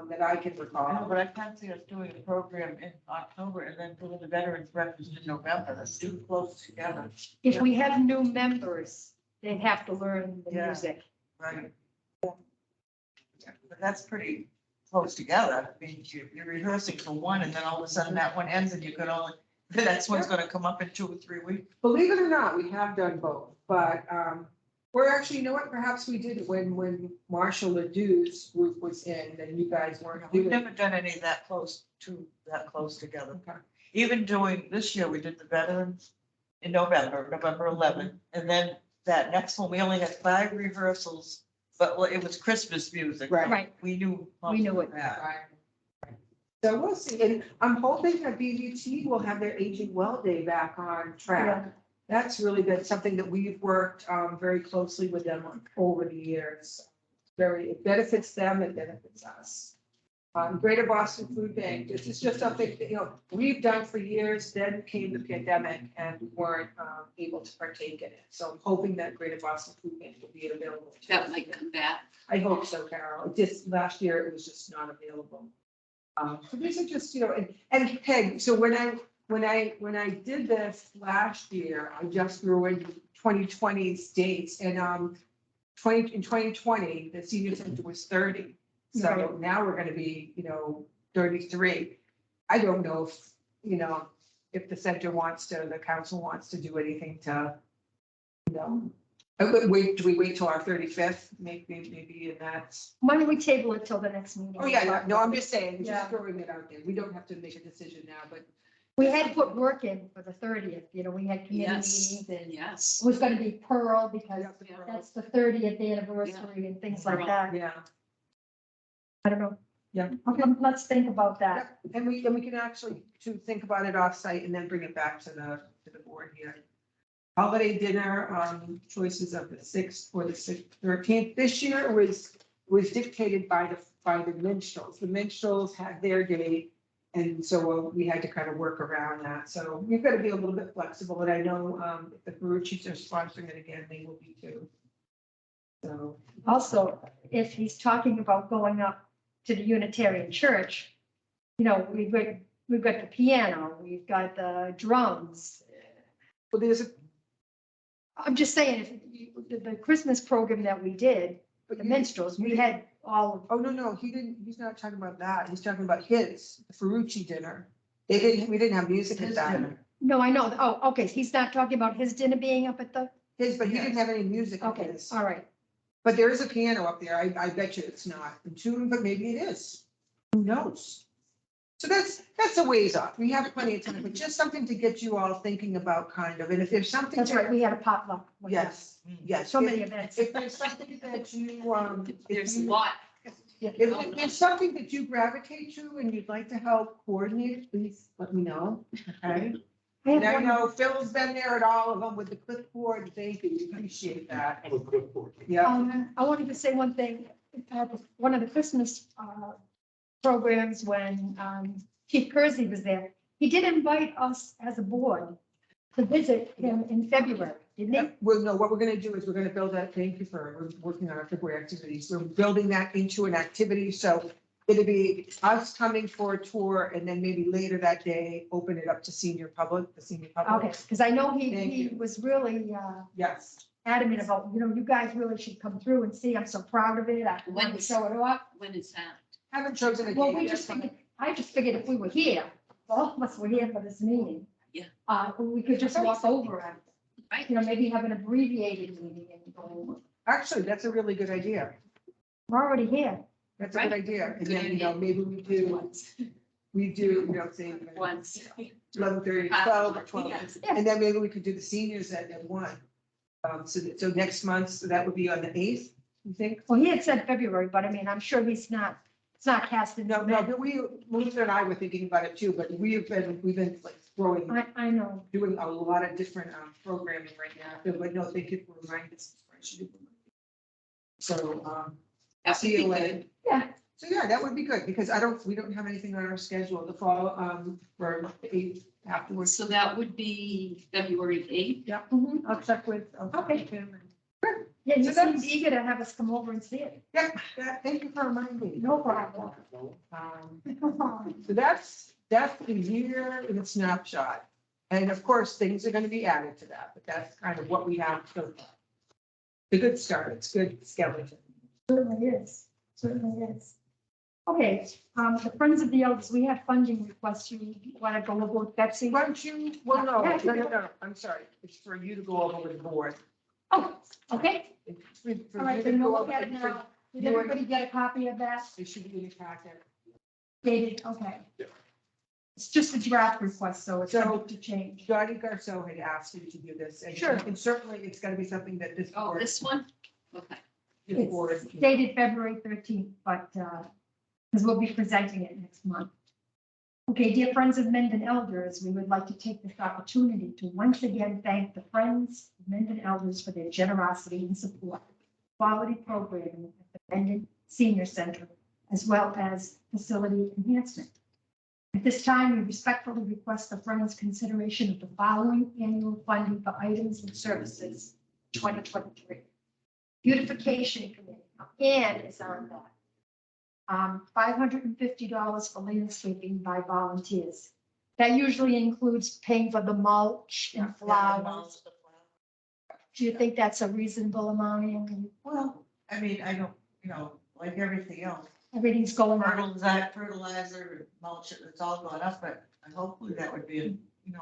S4: that I can
S7: I know,
S4: recall.
S7: but I can't see us doing a program in October and then doing the Veterans Breakfast in November. That's too close together.
S3: If we have new members, they have to learn the
S7: Yeah.
S3: music.
S7: Right. But that's pretty close together. I mean, you're rehearsing for one and then all of a sudden that one ends and you could only, the next one's gonna come up in 2 or 3 weeks.
S4: Believe it or not, we have done both, but we're actually, perhaps we did it when Marshall Ledoux's group was in, and you guys weren't
S7: We've
S4: doing it.
S7: never done any that close together.
S4: Okay.
S7: Even doing, this year, we did the veterans in November 11th. And then that next one, we only had 5 rehearsals, but it was Christmas music.
S4: Right.
S3: Right.
S7: We knew.
S3: We knew it.
S7: that.
S4: Right. So we'll see, and I'm hoping that BVT will have their Aging Well Day back on track. That's really been something that we've worked very closely with them on over the years. it benefits them, it benefits us. Greater Boston Food Bank, this is just something that, we've done for years, then came the pandemic and we weren't able to partake in it. So I'm hoping that Greater Boston Food Bank will be available. to
S1: That
S4: us.
S1: might come back.
S4: I hope so, Carol. Just last year, it was just not available. So these are just, and Peg, so when I did this last year, I just threw in 2020's dates and in 2020, the senior center was 30. So
S3: Right.
S4: now we're gonna be, 33. I don't know if the center wants to, the council wants to do anything to, wait, do we wait till our 35th? Maybe in that.
S3: Why don't we table it till the next meeting?
S4: Oh, yeah, no, I'm just saying,
S3: Yeah.
S4: just throwing it out there. We don't have to make a decision now, but
S3: We had put work in for the 30th, we had committee
S1: Yes,
S3: meetings and it
S1: yes.
S3: was gonna be Pearl because
S1: Yeah.
S3: that's the 30th anniversary and things like
S1: Pearl.
S3: that.
S4: yeah.
S3: I don't know.
S4: Yeah.
S3: Okay, let's think about that.
S4: Yep, and we can actually to think about it offsite and then bring it back to the board here. Holiday dinner, choices of the 6th or the 13th. This year was dictated by the minstrels. The minstrels had their date. And so we had to kind of work around that. So we've got to be a little bit flexible. And I know if the Ferrucci's are sponsoring it again, they will be too. So,
S3: Also, if he's talking about going up to the Unitarian Church, we've got the piano, we've got the drums.
S4: well, there's a,
S3: I'm just saying, if the Christmas program that we did, the minstrels, we had all of.
S4: oh, no, he's not talking about that. He's talking about the Ferrucci dinner. We didn't have music at
S1: His
S4: that.
S1: dinner.
S3: No, I know. Oh, okay. He's not talking about his dinner being up at the,
S4: But he didn't have any music at
S3: okay,
S4: his.
S3: all right.
S4: But there is a piano up there. I bet you it's not in tune, but maybe it is. Who knows? So that's a ways off. We have plenty of time, but just something to get you all thinking about kind of, and if there's something.
S3: That's right. We had a potluck. with that.
S4: Yes.
S3: So many events.
S4: If there's something that you,
S1: There's a lot.
S4: if there's something that you gravitate to and you'd like to help coordinate, please let me know. Okay.
S3: I
S4: And I
S3: have one,
S4: know Phil's been there at all of them with the clipboard. Thank you. We appreciate that.
S9: I'm a clipboard.
S4: Yeah.
S3: I wanted to say one thing. One of the Christmas programs when Chief Kersey was there, he did invite us as a board to visit him in February, didn't he?
S4: Well, no, what we're gonna do is we're gonna build that, thank you we're working on our February activities. We're building that into an activity, so it'll be us coming for a tour and then maybe later that day, open it up to the senior public.
S3: Okay, because I know
S4: Thank
S3: he
S4: you.
S3: was really
S4: Yes,
S3: adamant about, you guys really should come through and see. I'm so proud of it. I want to show it off.
S1: When is that?
S4: haven't chosen a
S3: Well,
S4: date
S3: we
S4: yet,
S3: just
S4: but-
S3: figured, I just figured if we were here, all of us were here for this meeting.
S1: Yeah.
S3: We could just walk over and,
S1: Right.
S3: maybe have an abbreviated meeting and go,
S4: Actually, that's a really good idea.
S3: we're already here.
S4: That's a good
S1: Right.
S4: idea. And
S1: Good
S4: then,
S1: idea.
S4: maybe we do, say
S1: Once.
S4: 11:30, 12 or 12.
S3: Yeah.
S4: And then maybe we could do the seniors at 1. So next month, so that would be on the 8th, you think?
S3: Well, he had said February, but I mean, I'm sure it's not casting.
S4: No, but Melissa and I were thinking about it too, but we've been like throwing,
S3: I know.
S4: doing a lot of different programming right now. But no, thank you for reminding us. So,
S1: That would be
S4: COA.
S1: good.
S3: Yeah.
S4: So yeah, that would be good because we don't have anything on our schedule to fall for the 8th afterwards.
S1: So that would be February 8th.
S4: Yeah,
S3: Mhm.
S4: I'll check with.
S3: Okay.
S4: Him.
S3: Yeah, you
S4: So that's-
S3: seemed eager to have us come over and see it.
S4: Yeah, thank you for reminding me.
S3: No problem.
S4: So that's the year in a snapshot. And of course, things are going to be added to that, but that's kind of what we have so far. The good start, it's good skeleton.
S3: Certainly is, certainly is. Okay, the Friends of the Elders, we have funding requests. You want to go over with Betsy?
S4: Why don't you, well,
S3: Yeah.
S4: no, I'm sorry. It's for you to go over with the board.
S3: Oh, okay.
S4: It's for
S3: All right,
S4: you to
S3: then we'll
S4: go
S3: look
S4: over-
S3: at it now. Did
S4: you and-
S3: everybody get a copy of that?
S4: It should be in your packet.
S3: Dated, okay.
S9: Yeah.
S3: It's just a draft request, so it's
S4: So-
S3: subject to change.
S4: Dottie Garceau had asked you to do this. And
S3: Sure.
S4: And certainly it's got to be something that this
S1: Oh,
S4: board.
S1: this one? Okay.
S4: this board-
S3: It's dated February 13th, but, because we'll be presenting it next month. Okay, dear Friends of Mendon Elders, we would like to take this opportunity to once again thank the Friends of Mendon Elders for their generosity and support. quality programming at the Mendon Senior Center, as well as facility enhancement. At this time, we respectfully request the Friends' consideration of the following annual funding for items and services, 2023. Beautification Committee, and is on that. $550 for landscaping by volunteers. That usually includes paying for the mulch and flowers. Do you think that's a reasonable amount, Andy?
S7: Well, I mean, I don't, like everything else,
S3: Everything's going on.
S7: fertilizer, mulch, it's all going up, but hopefully that would be,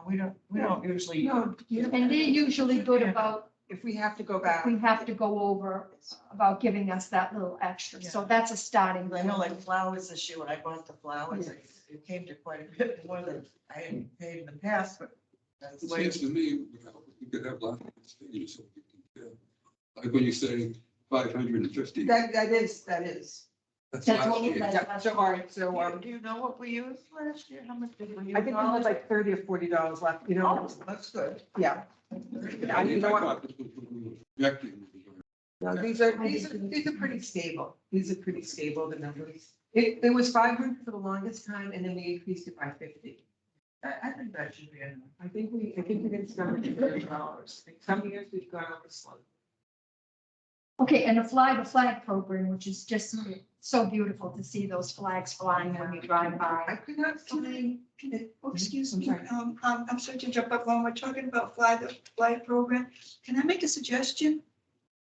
S7: we don't usually.
S4: No,
S3: And they're usually good about,
S4: if we have to go back.
S3: we have to go over about giving us that little extra. So that's a starting.
S7: I know like flowers this year, when I bought the flowers, it came to quite a bit more than I had paid in the past, but that's the
S2: It
S7: way.
S2: seems to me, we could have lots of things, so we can, like when you say 550.
S4: That is.
S2: That's
S3: That's
S2: last
S3: what we
S2: year.
S3: had.
S4: Yeah, so, all right, so,
S7: Do you know what we used last year? How much did we use?
S4: I think we had like $30 or $40 left,
S7: Oh, that's good.
S4: yeah.
S2: I
S4: You know what?
S2: thought this was what we were projecting.
S4: No, these are pretty stable. These are pretty stable, the numbers. It was 500 for the longest time, and then we increased it by 50.
S7: I think that should be enough.
S4: I think we didn't spend $30. Some years we've gone over slow.
S3: Okay, and the Fly the Flag program, which is just so beautiful to see those flags flying when you drive
S4: I
S3: by.
S4: could not find.
S10: Oh, excuse
S4: I'm
S10: me,
S4: sorry.
S10: I'm sorry to interrupt, but when we're talking about the flag program, can I make a suggestion?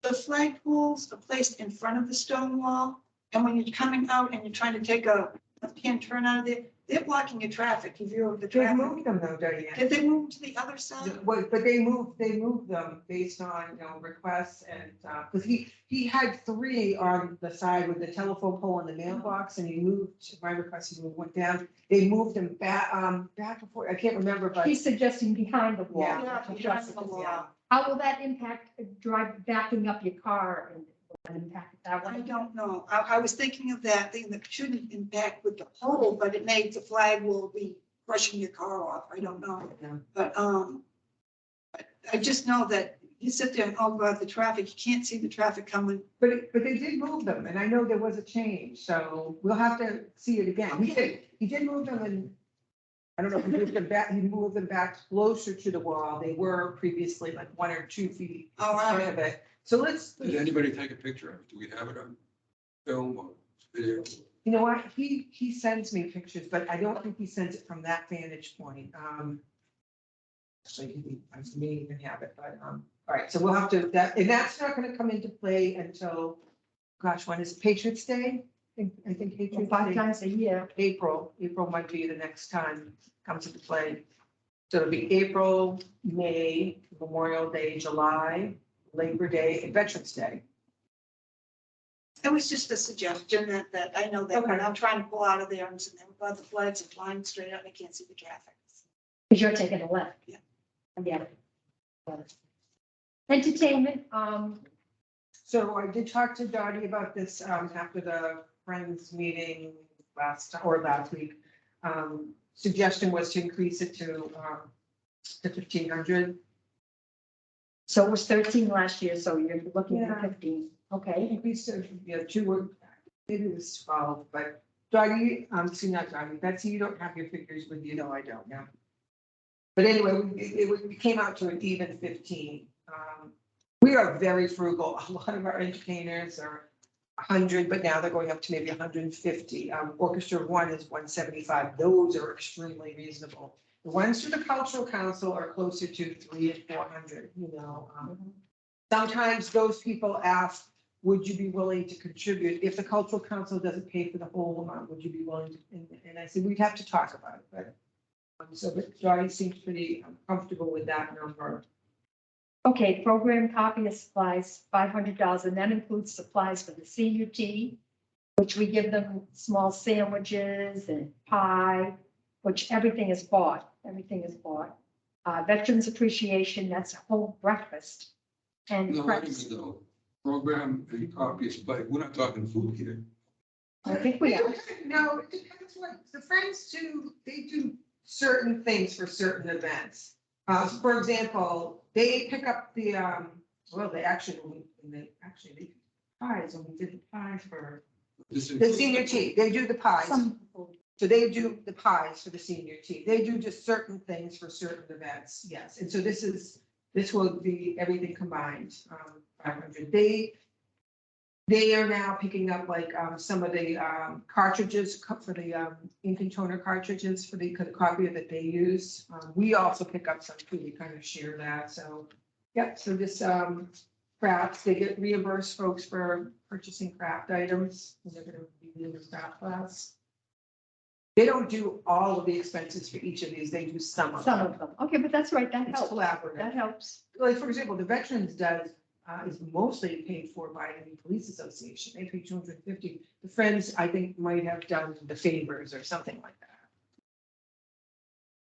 S10: The flag poles are placed in front of the stone wall, and when you're coming out and you're trying to take a left-hand turn out of there, they're blocking your traffic, your view of the
S4: They
S10: traffic.
S4: moved them though, Diane.
S10: Did they move to the other side?
S4: But they moved them based on, requests and, because he had 3 on the side with the telephone pole and the mailbox, and he moved, my request, he went down. They moved them back before, I can't remember, but.
S3: He's suggesting behind the wall.
S4: Yeah.
S10: behind the wall.
S4: Yeah.
S3: How will that impact backing up your car and will that impact it that
S10: I
S3: way?
S10: don't know. I was thinking of that thing that shouldn't impact with the pole, but it made the flag will be brushing your car off. I don't know.
S4: Yeah.
S10: But I just know that you sit there and, oh God, the traffic, you can't see the traffic coming.
S4: But they did move them, and I know there was a change, so we'll have to see it again. He did move them, and I don't know if he moved them back, he moved them back closer to the wall. They were previously like 1 or 2 feet
S10: Oh,
S4: in front of it. So let's,
S2: Did anybody take a picture of it? Do we have it on film or video?
S4: you know what, he sends me pictures, but I don't think he sends it from that vantage point. So he, I may even have it, but, all right, so we'll have to, and that's not gonna come into play until, gosh, when is it? Patriots Day? I think Patriots
S3: 5
S4: Day.
S3: times a year.
S4: April might be the next time it comes into play. So it'll be April, May, Memorial Day, July, Labor Day, and Veterans Day.
S10: It was just a suggestion that I know that when
S4: Okay.
S10: I'm trying to pull out of there and saying, God, the flags are flying straight up, I can't see the traffic.
S3: Because you're taking a left.
S10: Yeah.
S3: I get it. Got it. Entertainment,
S4: So I did talk to Dottie about this after the Friends meeting last week. Suggestion was to increase it to 1,500.
S3: so it was 13 last year, so you're looking at
S4: Yeah.
S3: 15. Okay.
S4: Increased to, 2 or maybe it was 12, but Dottie, see, not Dottie, Betsy, you don't have your figures with you. No, I don't, yeah. But anyway, it came out to an even 15. We are very frugal. A lot of our entertainers are 100, but now they're going up to maybe 150. Orchestra 1 is 175. Those are extremely reasonable. The ones through the Cultural Council are closer to 300 and 400, Sometimes those people ask, would you be willing to contribute? If the Cultural Council doesn't pay for the whole amount, would you be willing to? And I said, we'd have to talk about it, but. So, but Dottie seems pretty comfortable with that number.
S3: Okay, program copy of supplies, $500, and that includes supplies for the senior tea, which we give them small sandwiches and pie, which everything is bought. Everything is bought. Veterans Appreciation, that's a whole breakfast. And
S2: No, wait a
S3: preps.
S2: minute though. Program and copies, but we're not talking food here.
S3: I think we are.
S4: No, it depends what, the Friends do, they do certain things for certain events. For example, they pick up the, well, they actually, pies, and we did the pies for
S2: This
S4: the
S2: includes-
S4: senior tea. They do the pies.
S3: Some,
S4: So they do the pies for the senior tea. They do just certain things for certain events, yes. And so this will be everything combined, 500. They are now picking up like some of the cartridges for the ink and toner cartridges for the copier that they use. We also pick up some too. We kind of share that. So, yep. So this crafts, they get reimbursed folks for purchasing craft items. They're going to be in the craft class. They don't do all of the expenses for each of these. They do some of
S3: some
S4: them.
S3: of them. Okay, but that's right, that
S4: It's
S3: helps.
S4: collaborative.
S3: That helps.
S4: Like, for example, the Veterans does, is mostly paid for by the Police Association. They pay 250. The Friends, I think, might have done the favors or something like that.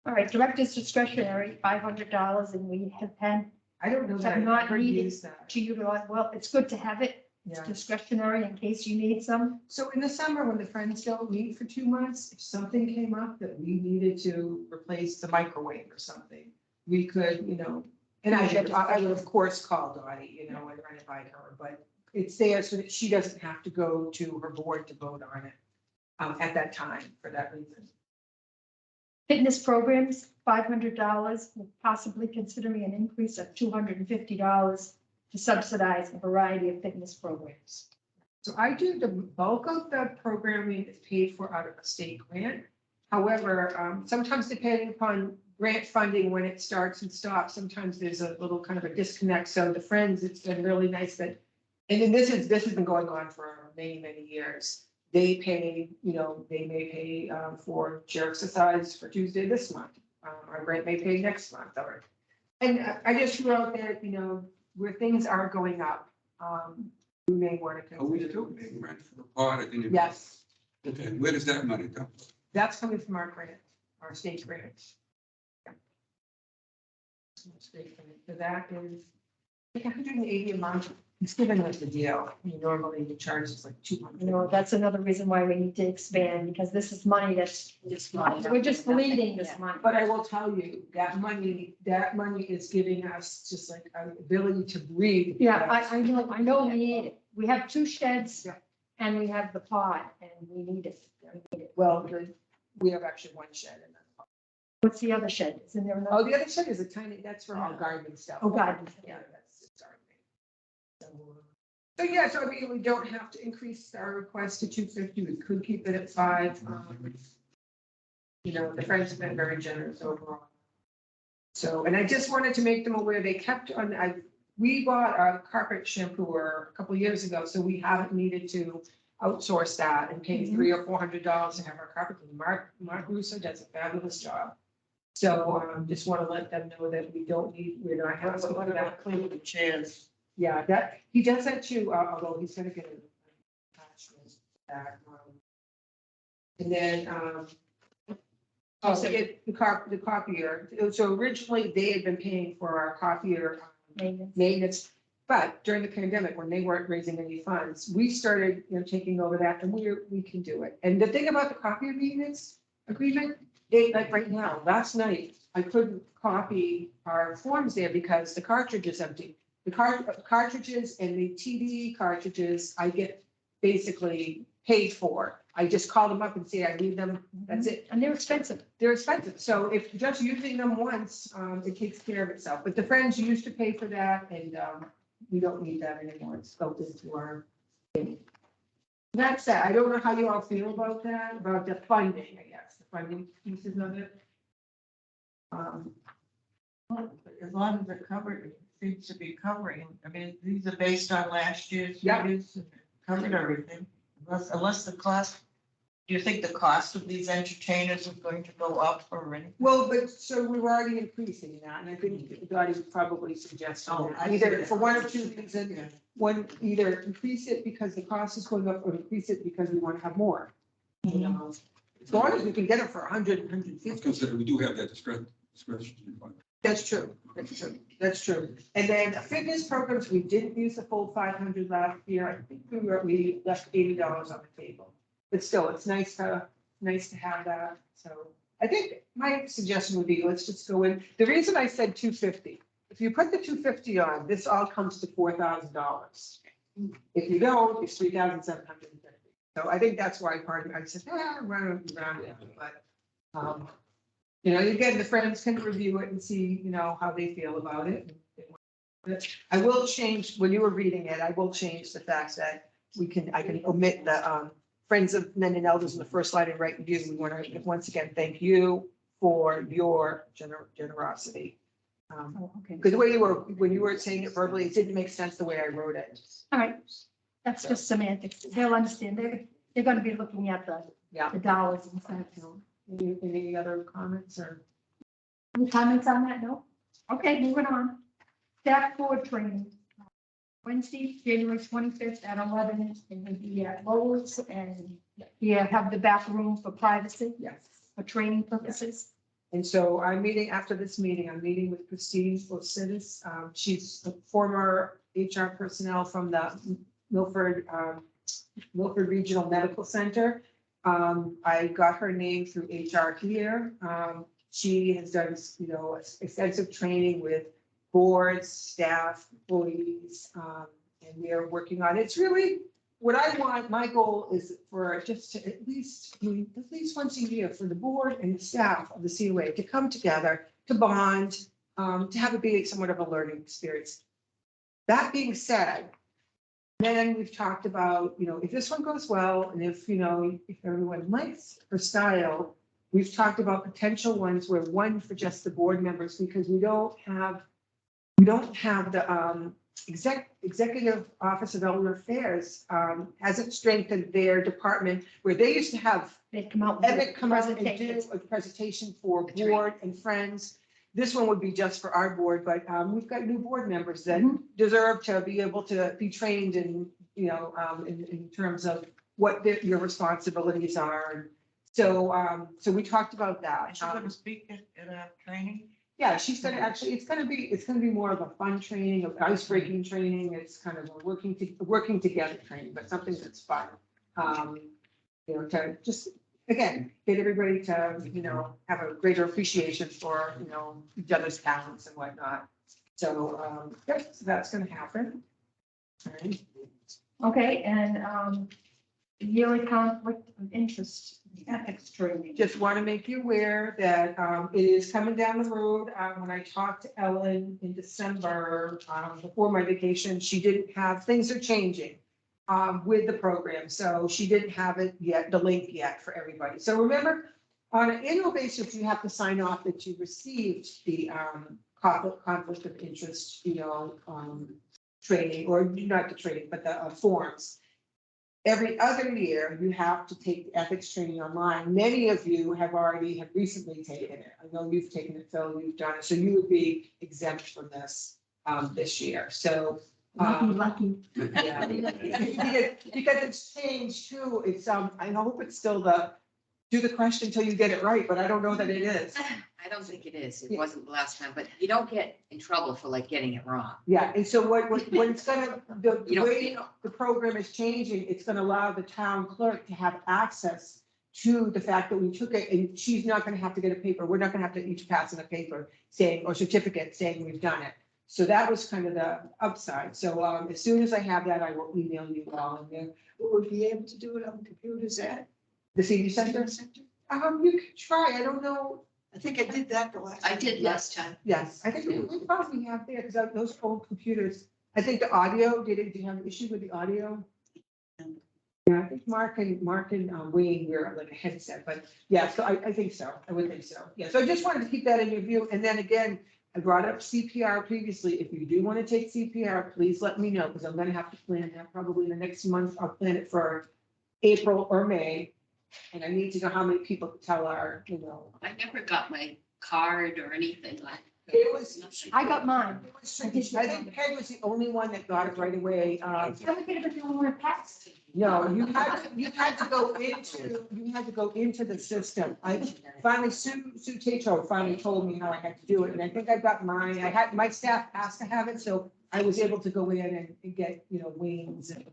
S3: All right, director's discretionary, $500, and we have had
S4: I don't know that
S3: Have
S4: I've
S3: not
S4: ever
S3: needed
S4: used that.
S3: to utilize, well, it's good to have it. It's
S4: Yeah.
S3: discretionary in case you need some.
S4: So in the summer, when the Friends don't meet for 2 months, if something came up that we needed to replace the microwave or something, we could, and I would of course call Dottie, and run it by her, but it's there so that she doesn't have to go to her board to vote on it at that time for that reason.
S3: Fitness programs, $500, possibly considering an increase of $250 to subsidize a variety of fitness programs.
S4: So I do the bulk of the programming is paid for out of a state grant. However, sometimes depending upon grant funding, when it starts and stops, sometimes there's a little kind of a disconnect. So the Friends, it's been really nice that, and then this has been going on for many, many years. They pay, they may pay for chair exercise for Tuesday this month. Our grant may pay next month, and I just threw out there, where things are going up. We may want to
S2: Are we
S4: consider.
S2: still paying rent for the part? I didn't even-
S4: Yes,
S2: Okay, where does that money come from?
S4: that's coming from our grant, our state grant. Yeah. State grant. So that is like 180 a month. It's giving us a deal. Normally the charge is like 200.
S3: That's another reason why we need to expand, because this is money that's, we're just bleeding this money.
S4: But I will tell you, that money is giving us just like an ability to breathe.
S3: Yeah, I know we need it. We have 2 sheds
S4: Yeah.
S3: and we have the pod and we need it.
S4: Well, we have actually 1 shed in that.
S3: What's the other shed? Isn't there
S4: Oh,
S3: another?
S4: the other shed is a tiny, that's for all gardening stuff.
S3: Oh, gardening.
S4: Yeah, that's gardening. So yeah, so I mean, we don't have to increase our request to 250. We could keep it at 5. The Friends have been very generous overall. So, and I just wanted to make them aware, they kept on, we bought a carpet shampooer a couple years ago, so we haven't needed to outsource that and pay $300 or $400 to have our carpet cleaned. Mark Russo does a fabulous job. So just want to let them know that we're not having to put that clean the chairs. Yeah, that, he does that too, although he's gonna get a patch with that. And then, also get the copier. So originally they had been paying for our copier maintenance. But during the pandemic, when they weren't raising any funds, we started, taking over that, and we can do it. And the thing about the copier maintenance agreement, like right now, last night, I couldn't copy our forms there because the cartridge is empty. The cartridges and the TD cartridges, I get basically paid for. I just call them up and say I need them. That's it.
S3: And they're expensive.
S4: They're expensive. So if just using them once, it takes care of itself. But the Friends used to pay for that, and we don't need that anymore. It's built into our thing. That's that. I don't know how you all feel about that, about the funding, I guess, the funding pieces of it.
S7: As long as they're covered, it seems to be covering. I mean, these are based on last year's
S4: Yeah.
S7: revenues and covered everything. Unless the cost, do you think the cost of these entertainers is going to go up or anything?
S4: Well, but so we were already increasing that, and I think Dottie would probably suggest
S7: I
S4: either
S7: see.
S4: for one or two reasons. One, either increase it because the cost is going up, or increase it because we want to have more. As long as we can get it for 100, 150.
S2: Consider, we do have that discretion.
S4: That's true. That's true. And then fitness programs, we didn't use the full 500 last year. I think we left $80 on the table. But still, it's nice to have that. So I think my suggestion would be, let's just go in. The reason I said 250, if you put the 250 on, this all comes to $4,000. If you don't, it's 3,750. So I think that's why part of it, I said, round it, but, again, the friends can review it and see, how they feel about it. I will change, when you were reading it, I will change the fact that I can omit the, Friends of Men and Elders in the first line and write you. We want to, once again, thank you for your generosity.
S3: Oh, okay.
S4: Because the way when you were saying it verbally, it didn't make sense the way I wrote it.
S3: All right, that's just semantics. They'll understand. They're going to be looking at
S4: Yeah.
S3: the dollars and cents.
S4: Any other comments or?
S3: Any comments on that? No? Okay, moving on. Staff board training. Wednesday, January 25th at 11, and we'll be at Lowe's, and here have the back room for privacy,
S4: Yes.
S3: for training purposes.
S4: And so I'm meeting, after this meeting, I'm meeting with Christine Osiris. She's a former HR personnel from the Milford Regional Medical Center. I got her name through HR here. She has done, extensive training with boards, staff, employees, and we are working on it. It's really what I want. My goal is for just to at least once a year for the board and the staff of the COA to come together, to bond, to have it be somewhat of a learning experience. That being said, then we've talked about, if this one goes well, and if everyone likes her style, we've talked about potential ones where one for just the board members, because we don't have the Executive Office of Elder Affairs hasn't strengthened their department where they used to have
S3: They come out. with
S4: Emmett come out and do
S3: presentations.
S4: a presentation for board and friends. This one would be just for our board, but we've got new board members that deserve to be able to be trained in, in terms of what your responsibilities are. So we talked about that.
S10: She's going to speak at a training.
S4: Yeah, she's gonna actually, it's gonna be more of a fun training, of ice breaking training. It's kind of a working together training, but something that's fun. To just, again, get everybody to, have a greater appreciation for, each other's talents and whatnot. So, so that's gonna happen. All right.
S3: Okay, and yearly conflict of interest, ethics training.
S4: Just want to make you aware that it is coming down the road. When I talked to Ellen in December, before my vacation, she didn't have, things are changing with the program. So she didn't have it yet, the link yet for everybody. So remember, on an annual basis, you have to sign off that you received the conflict of interest, training, or not the training, but the forms. Every other year, you have to take the ethics training online. Many of you have recently taken it. I know you've taken it, Phil, you've done it, so you would be exempt from this year. So.
S3: Lucky.
S4: Yeah, because it's changed too. It's, I hope it's still do the question until you get it right, but I don't know that it is.
S8: I don't think it is. It wasn't the last time, but you don't get in trouble for getting it wrong.
S4: Yeah, and so what it's gonna, the
S8: You don't
S4: way the program is changing, it's gonna allow the town clerk to have access to the fact that we took it, and she's not gonna have to get a paper. We're not gonna have to each pass in a paper saying, or certificate saying we've done it. So that was kind of the upside. So as soon as I have that, I will email you all. And then
S10: Will we be able to do it on computers at
S4: the senior center, you can try. I don't know.
S10: I think I did that the last.
S1: I did last time.
S4: Yes, I think we probably have there, because those old computers, I think the audio, do you have an issue with the audio? Yeah, I think Mark and Wayne were like a headset, but yeah, so I think so. I would think so. Yeah, so I just wanted to keep that in your view. And then again, I brought up CPR previously. If you do want to take CPR, please let me know, because I'm going to have to plan that probably in the next month. I'll plan it for April or May. And I need to know how many people to tell our,
S1: I never got my card or anything like.
S4: It was,
S3: I got mine.
S4: I think Peg was the only one that got it right away.
S3: I was gonna be the only one passed.
S4: No, you had to go into the system. I finally, Sue Tatro finally told me how I had to do it, and I think I got mine. My staff asked to have it, so I was able to go in and get, wings and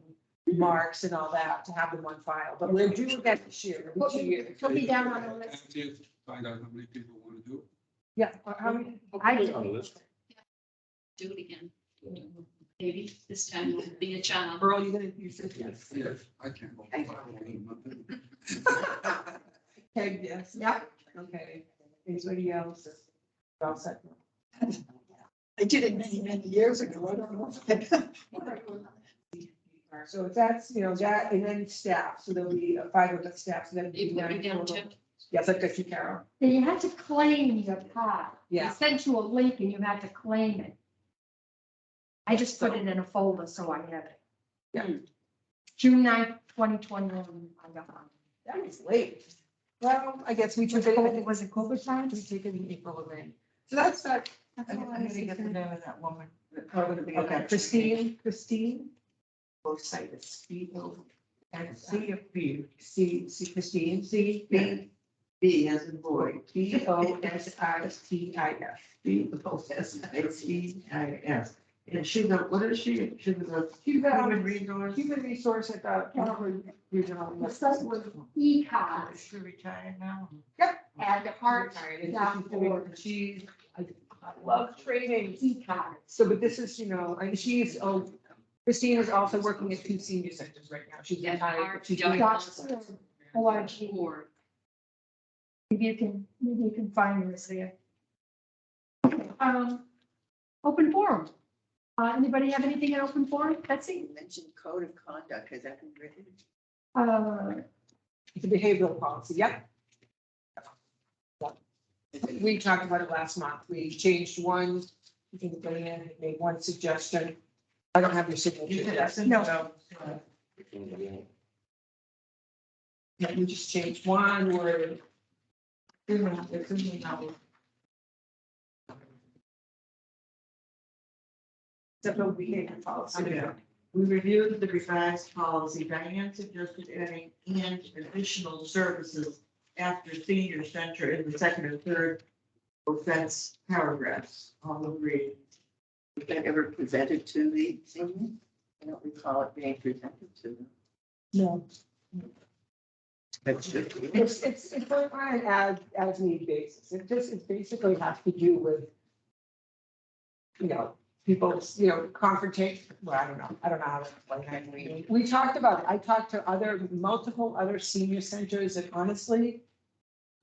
S4: marks and all that to have them on file. But we're due again this year, every 2 years.
S3: Put me down on the list.
S2: Active, find out how many people want to do it.
S4: Yeah, how many?
S3: I
S9: Put it
S3: did.
S9: on the list.
S1: Do it again. maybe this time will be a channel.
S4: Earl, you said yes.
S2: Yes, I can't.
S4: Peg, yes.
S3: Yep.
S4: Okay. Anybody else? All set.
S10: I did it many, many years ago. I don't know.
S4: So that's, you know, that, and then staff, so there'll be 5 of us staff, so that'd be
S1: You put me
S4: 9
S1: down
S4: total.
S1: to,
S4: Yes, I've got you, Carol.
S3: You had to claim your card.
S4: Yeah.
S3: They sent you a link and you had to claim it. I just put it in a folder, so I have it.
S4: Yeah.
S3: June 9th, 2021, I got mine.
S4: That was late. Well, I guess we took it, I think
S3: Was it COVID times?
S4: we took it in April or May. So that's that.
S10: I'm gonna get the name of that woman.
S4: Okay, Christine,
S7: Both sides, B O
S4: and
S7: C of B,
S4: Christine,
S7: C B, B as in boy, B O S
S4: BOSISTIF.
S7: B O S I T I S. And she's a, what is she? She was a
S4: She's a
S7: human resource.
S4: human resource at the Calvary Regional.
S3: The site was e-cards
S7: Is she retired now?
S3: and heart
S4: Retired,
S3: down
S4: and she's doing-
S3: for
S4: She's, I love training.
S3: e-cards.
S4: So, but this is, you know, and she's, Christine is also working at 2 senior centers right now. She's
S1: Yeah,
S4: retired.
S1: our
S4: but she's
S1: young
S4: doing-
S3: Dr. ORG.
S1: or
S3: Maybe you can find yours there. Okay, open forum. Anybody have anything in open forum? Betsy?
S6: You mentioned code of conduct. Has that been written?
S4: It's a behavioral policy, yep. We talked about it last month. We changed one, I think Diane had made one suggestion. I don't have your signature. yet.
S3: No.
S4: Yeah, we just changed one word. Several behavior policy.
S7: Okay. We reviewed the revised policy. Diane suggested adding and additional services after senior center in the second and third offense paragraphs. All agreed.
S6: Was that ever presented to the senior? I don't recall it being presented to them.
S4: No.
S6: That should be.
S4: It's on an as need basis. It basically has to do with, you know, people's, you know, confrontation. Well, I don't know how to explain that. We talked about it. I talked to multiple other senior centers, and honestly,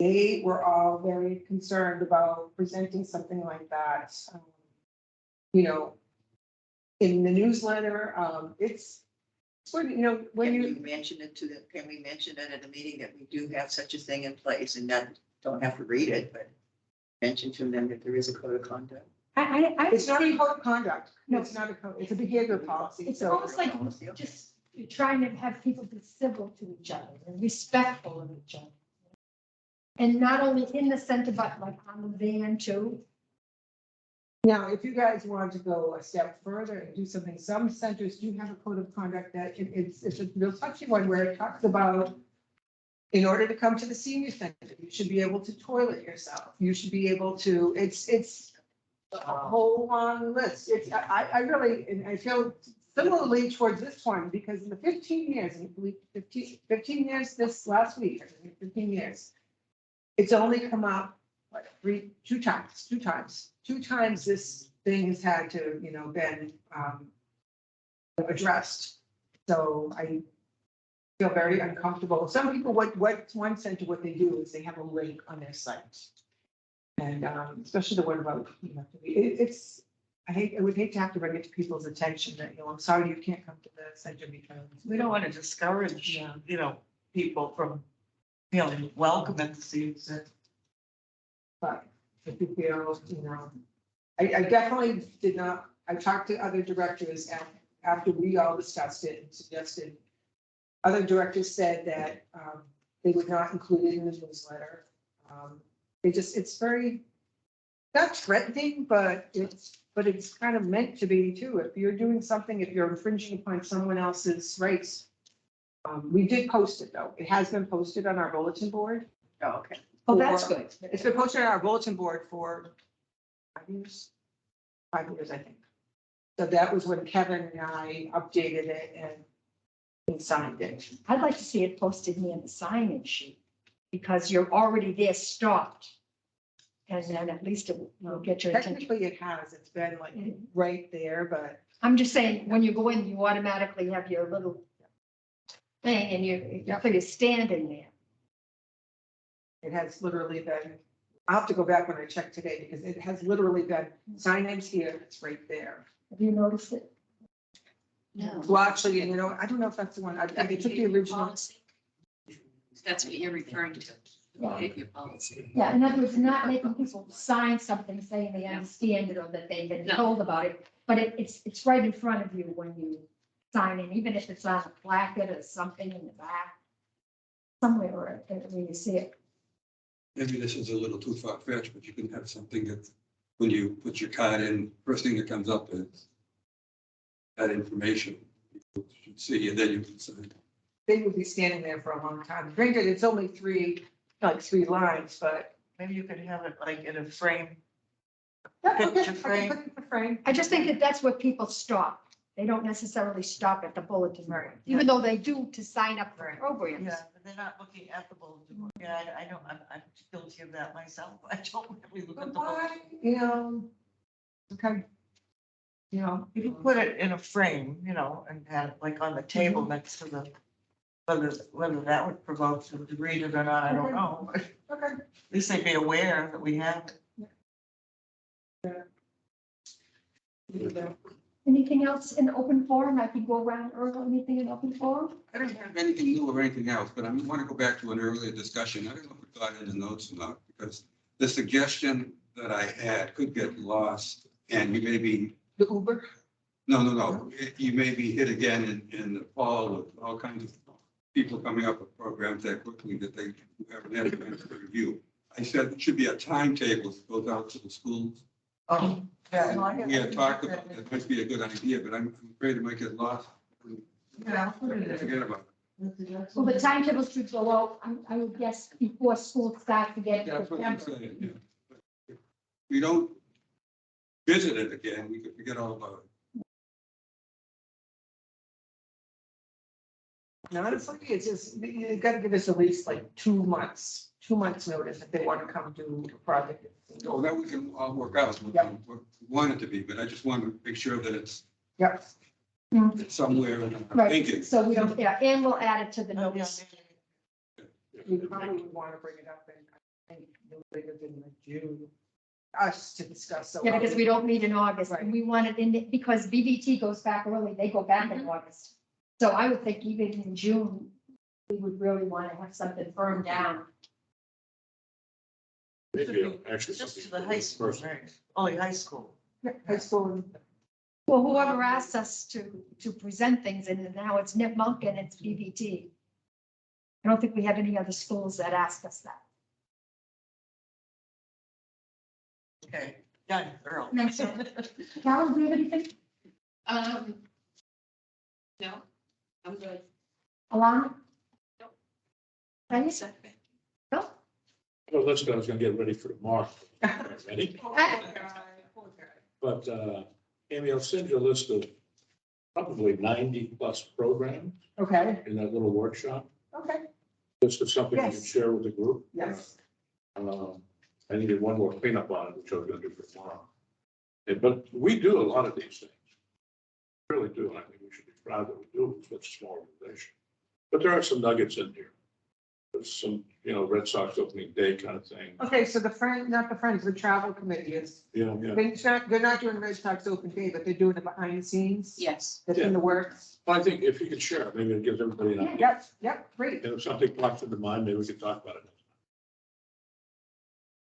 S4: they were all very concerned about presenting something like that. You know, in the newsletter, it's when, you know, when
S6: Can
S4: you.
S6: you mention it to them? Can we mention it at a meeting that we do have such a thing in place and not, don't have to read it, but mention to them that there is a code of conduct?
S4: It's not a
S3: see,
S4: code of conduct.
S3: No.
S4: It's not a code, it's a behavior policy.
S3: it's
S4: So
S3: almost like just trying to have people be civil to each other and respectful of each other. And not only in the center, but like on the van too.
S4: now, if you guys want to go a step further and do something, some centers do have a code of conduct that it's a real touchy one where it talks about in order to come to the senior center, you should be able to toilet yourself. You should be able to, it's a whole long list. I really, and I feel similarly towards this one, because in the 15 years, and I believe 15 years this last week, 15 years, it's only come up, what, two times this thing has had to, you know, been addressed. So I feel very uncomfortable. Some people, what one center, what they do is they have a link on their site. And especially the one about, you know, I would hate to have to bring it to people's attention that, you know, I'm sorry you can't come to the center because.
S7: We don't want to discourage,
S4: Yeah.
S7: you know, people from feeling welcome at the senior center.
S4: But if you feel, you know, I definitely did not, I talked to other directors after we all discussed it and suggested. Other directors said that they would not include it in the newsletter. It's very, not threatening, but it's kind of meant to be too. If you're doing something, if you're infringing upon someone else's rights. We did post it though. It has been posted on our bulletin board.
S6: Oh, okay.
S3: Oh, that's
S4: For-
S3: good.
S4: It's been posted on our bulletin board for 5 years. 5 years, I think. So that was when Kevin and I updated it and signed it.
S3: I'd like to see it posted near the sign-in sheet, because you're already there stopped. And then at least it will get your attention.
S4: Technically, it has. It's been like right there, but
S3: I'm just saying, when you go in, you automatically have your little thing and you figure standing there.
S4: It has literally been, I'll have to go back when I check today because it has literally been signage here, it's right there.
S3: Have you noticed it?
S1: No.
S4: Well, actually, you know, I don't know if that's the one, I think it took the original.
S1: Policy. That's what you're referring to, behavior policy.
S3: Yeah, in other words, not making people sign something saying they understand it or that they've been
S1: No.
S3: told about it, but it's right in front of you when you sign in, even if it's on a placard or something in the back. Somewhere where you see it.
S2: Maybe this is a little too far fetched, but you can have something that when you put your card in, first thing that comes up is that information. You should see, and then you can sign.
S4: They would be standing there for a long time. Granted, it's only three lines, but.
S7: Maybe you could have it like in a frame.
S4: Yeah, okay,
S7: Picture
S4: I can
S7: frame.
S4: put it in the frame.
S3: I just think that that's where people stop. They don't necessarily stop at the bulletin board, even though they do to sign up for
S7: Right.
S3: programs.
S7: Yeah, but they're not looking at the bulletin board. Yeah, I don't, I'm guilty of that myself. I don't really look at
S4: But
S7: the bulletin.
S4: why, you know, okay. You know,
S7: You can put it in a frame, you know, and have it like on the table next to the, whether that would provoke them to read it or not, I don't know. But
S4: okay.
S7: at least they'd be aware that we have it.
S3: Anything else in open forum? I can go around or anything in open forum?
S2: I don't have anything new or anything else, but I want to go back to an earlier discussion. I don't know if it got in the notes or not, because the suggestion that I had could get lost, and you may be,
S4: The Uber.
S2: no. You may be hit again in the fall with all kinds of people coming up with programs that quickly that they haven't had a chance to review. I said it should be a timetable that goes out to the schools.
S7: Oh, yeah. no, I get-
S2: We had talked about that, might be a good idea, but I'm afraid it might get lost.
S7: Yeah, I'll put it in.
S2: Forget about it.
S3: Well, the timetable should go out, I would guess, before school starts to get.
S2: That's what I'm saying, yeah. If we don't visit it again, we could forget all about it.
S4: No, honestly, it's just, you gotta give us at least like 2 months notice if they want to come do a project.
S2: So that we can all work out what we want it to be, but I just want to make sure that it's
S4: Yep.
S2: it's somewhere in our
S3: Right,
S2: thinking.
S3: so we don't, yeah, and we'll add it to the
S7: Oh, yeah,
S3: notes.
S4: We probably would want to bring it up in, I think, no later than like June. Us to discuss. So
S3: Yeah, because we don't meet in August,
S4: Right.
S3: and we want it in, because BBT goes back early, they go back in August. So I would think even in June, we would really want to have something firm down.
S9: Maybe actually
S7: Just to
S9: something
S7: the high school,
S9: personal.
S7: right? Only high school.
S4: High school and
S3: Well, whoever asked us to present things, and now it's Nip Monk and it's BBT. I don't think we have any other schools that ask us that.
S7: Okay, done, Earl.
S3: No, so- Carol, do you have anything?
S1: No, I'm good.
S3: Alana?
S1: Nope.
S3: Any? No?
S9: Well, that's what I was gonna get ready for tomorrow. Ready? But, Amy, I'll send you a list of probably 90+ programs
S4: Okay,
S9: in that little workshop.
S4: okay,
S9: List of something you can
S4: Yes.
S9: share with the group.
S4: yes.
S9: I needed one more cleanup on it, which I was gonna do for tomorrow. But we do a lot of these things. Really do, and I think we should be proud that we do, it's such a small organization. But there are some nuggets in here. There's some, Red Sox opening day kind of thing.
S4: Okay, so not the Friends, the travel committee is,
S9: Yeah.
S4: they're not doing Red Sox open day, but they're doing it behind the scenes.
S1: Yes.
S4: That's in the works.
S9: Well, I think if you could share, it, maybe it gives everybody an idea.
S4: Yep, great.
S9: And if something pops into mind, maybe we could talk about it.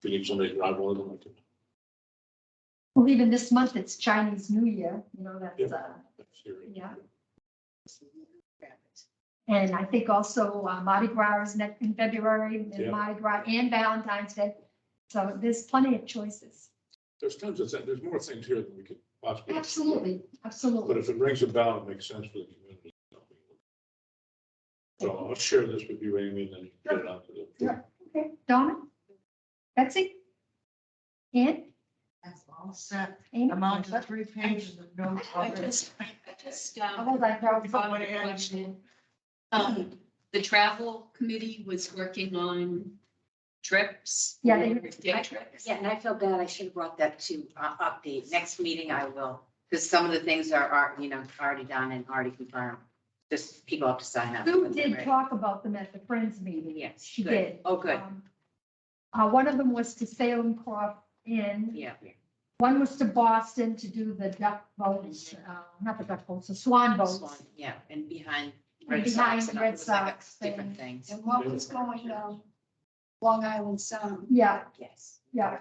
S9: If you need somebody to drive one of them, I can.
S3: Well, even this month, it's Chinese New Year, that's,
S9: That's here.
S3: yeah. And I think also Mardi Gras is next in February,
S9: Yeah.
S3: and Mardi Gras and Valentine's Day. So there's plenty of choices.
S9: There's tons of things, there's more things here than we could possibly.
S3: Absolutely,
S9: But
S3: absolutely.
S9: if it rings a bell, it makes sense for the community. So I'll share this with you, Amy, and then you can get it out to the.
S4: Yeah.
S3: Okay, Donna? Betsy? Ann?
S7: That's all set.
S3: Amy?
S7: I'm on to 3 pages of notes.
S1: I
S7: already.
S1: just,
S3: Hold on, Carol.
S1: thought of a question. The travel committee was working on trips.
S3: Yeah, they-
S1: Day trips.
S8: Yeah, and I feel bad. I should have brought that to update. Next meeting, I will Because some of the things are, you know, already done and already confirmed. Just people have to sign up.
S3: Sue did talk about them at the Friends meeting.
S8: Yes,
S3: She
S8: good.
S3: did.
S8: Oh, good.
S3: One of them was to Salem Croft Inn.
S8: Yeah.
S3: One was to Boston to do the duck boats, not the duck boats, the swan boats.
S8: Swan, yeah, and behind
S3: And
S8: Red
S3: behind
S8: Sox. and
S3: Red
S8: it was like a-
S3: Sox
S8: Different
S3: thing.
S8: things.
S10: And what was going on Long Island Sound?
S3: Yeah,
S8: Yes.
S3: yeah.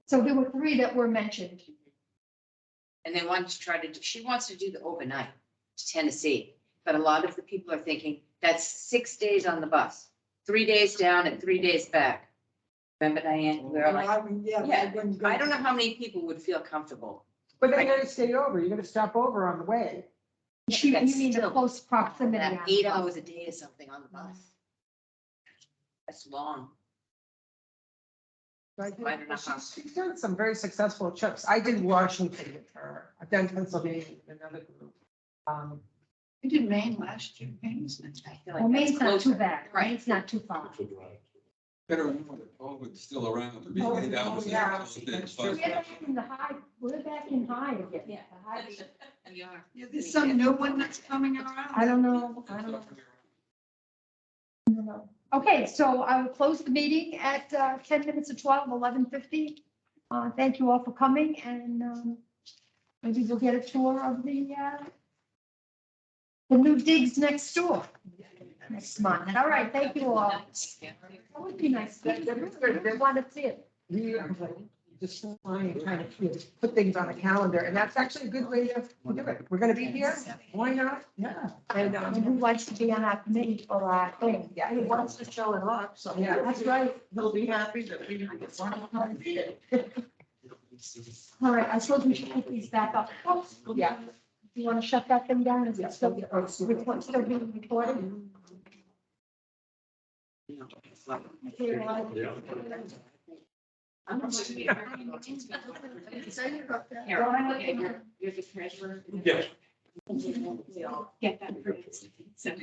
S3: So there were three that were mentioned.
S8: And they want to try to, she wants to do the overnight to Tennessee. But a lot of the people are thinking, that's 6 days on the bus, 3 days down and 3 days back. Remember Diane? We were like,
S10: Yeah.
S8: yeah, I don't know how many people would feel comfortable.
S4: But then you're gonna stay over, you're gonna stop over on the way.
S3: You
S8: That's
S3: mean the
S8: still-
S3: close proximity.
S8: That
S3: on
S8: 8
S3: the bus.
S8: hours a day or something on the bus. That's long. I don't know how.
S4: She's done some very successful trips. I did Washington with her. I've done Pennsylvania with another group.
S10: We did Maine last year. Maine was nice.
S8: I feel
S3: Well,
S8: like
S3: Maine's
S8: that's
S3: not too
S8: closer.
S3: bad.
S8: Right.
S3: Maine's not too far.
S9: It's a drive.
S2: Better remember that COVID's still around, to be
S4: Oh,
S2: 8 hours.
S4: oh, yeah.
S2: closed in,
S4: That's
S2: but-
S4: true.
S3: We're back in the high, we're back in high again.
S8: Yeah.
S3: The high-
S8: We are.
S10: Yeah, there's some new one that's coming around.
S3: I don't know. Okay, so I will close the meeting at 10 minutes of 12, 11:50. Thank you all for coming and maybe we'll get a tour of the new digs next door next month. All right, thank you all. That would be nice. I want to see it.
S4: We are just trying to put things on a calendar, and that's actually a good way to do it. We're gonna be here. Why not? Yeah. And,
S3: And who wants to be on our committee for our thing?
S4: yeah, he wants to show it off, so
S3: Yeah, that's right.
S7: He'll be happy that we want to come here.
S3: All right, I suppose we should put these back up.
S4: Yeah.
S3: Do you want to shut that thing down? Is it still, still being recorded? Okay, well,
S9: Yeah.
S5: I'm not sure.
S10: Excited about that.
S5: Here, okay, you're the treasurer.
S9: Yes.
S5: Get that. for us. So-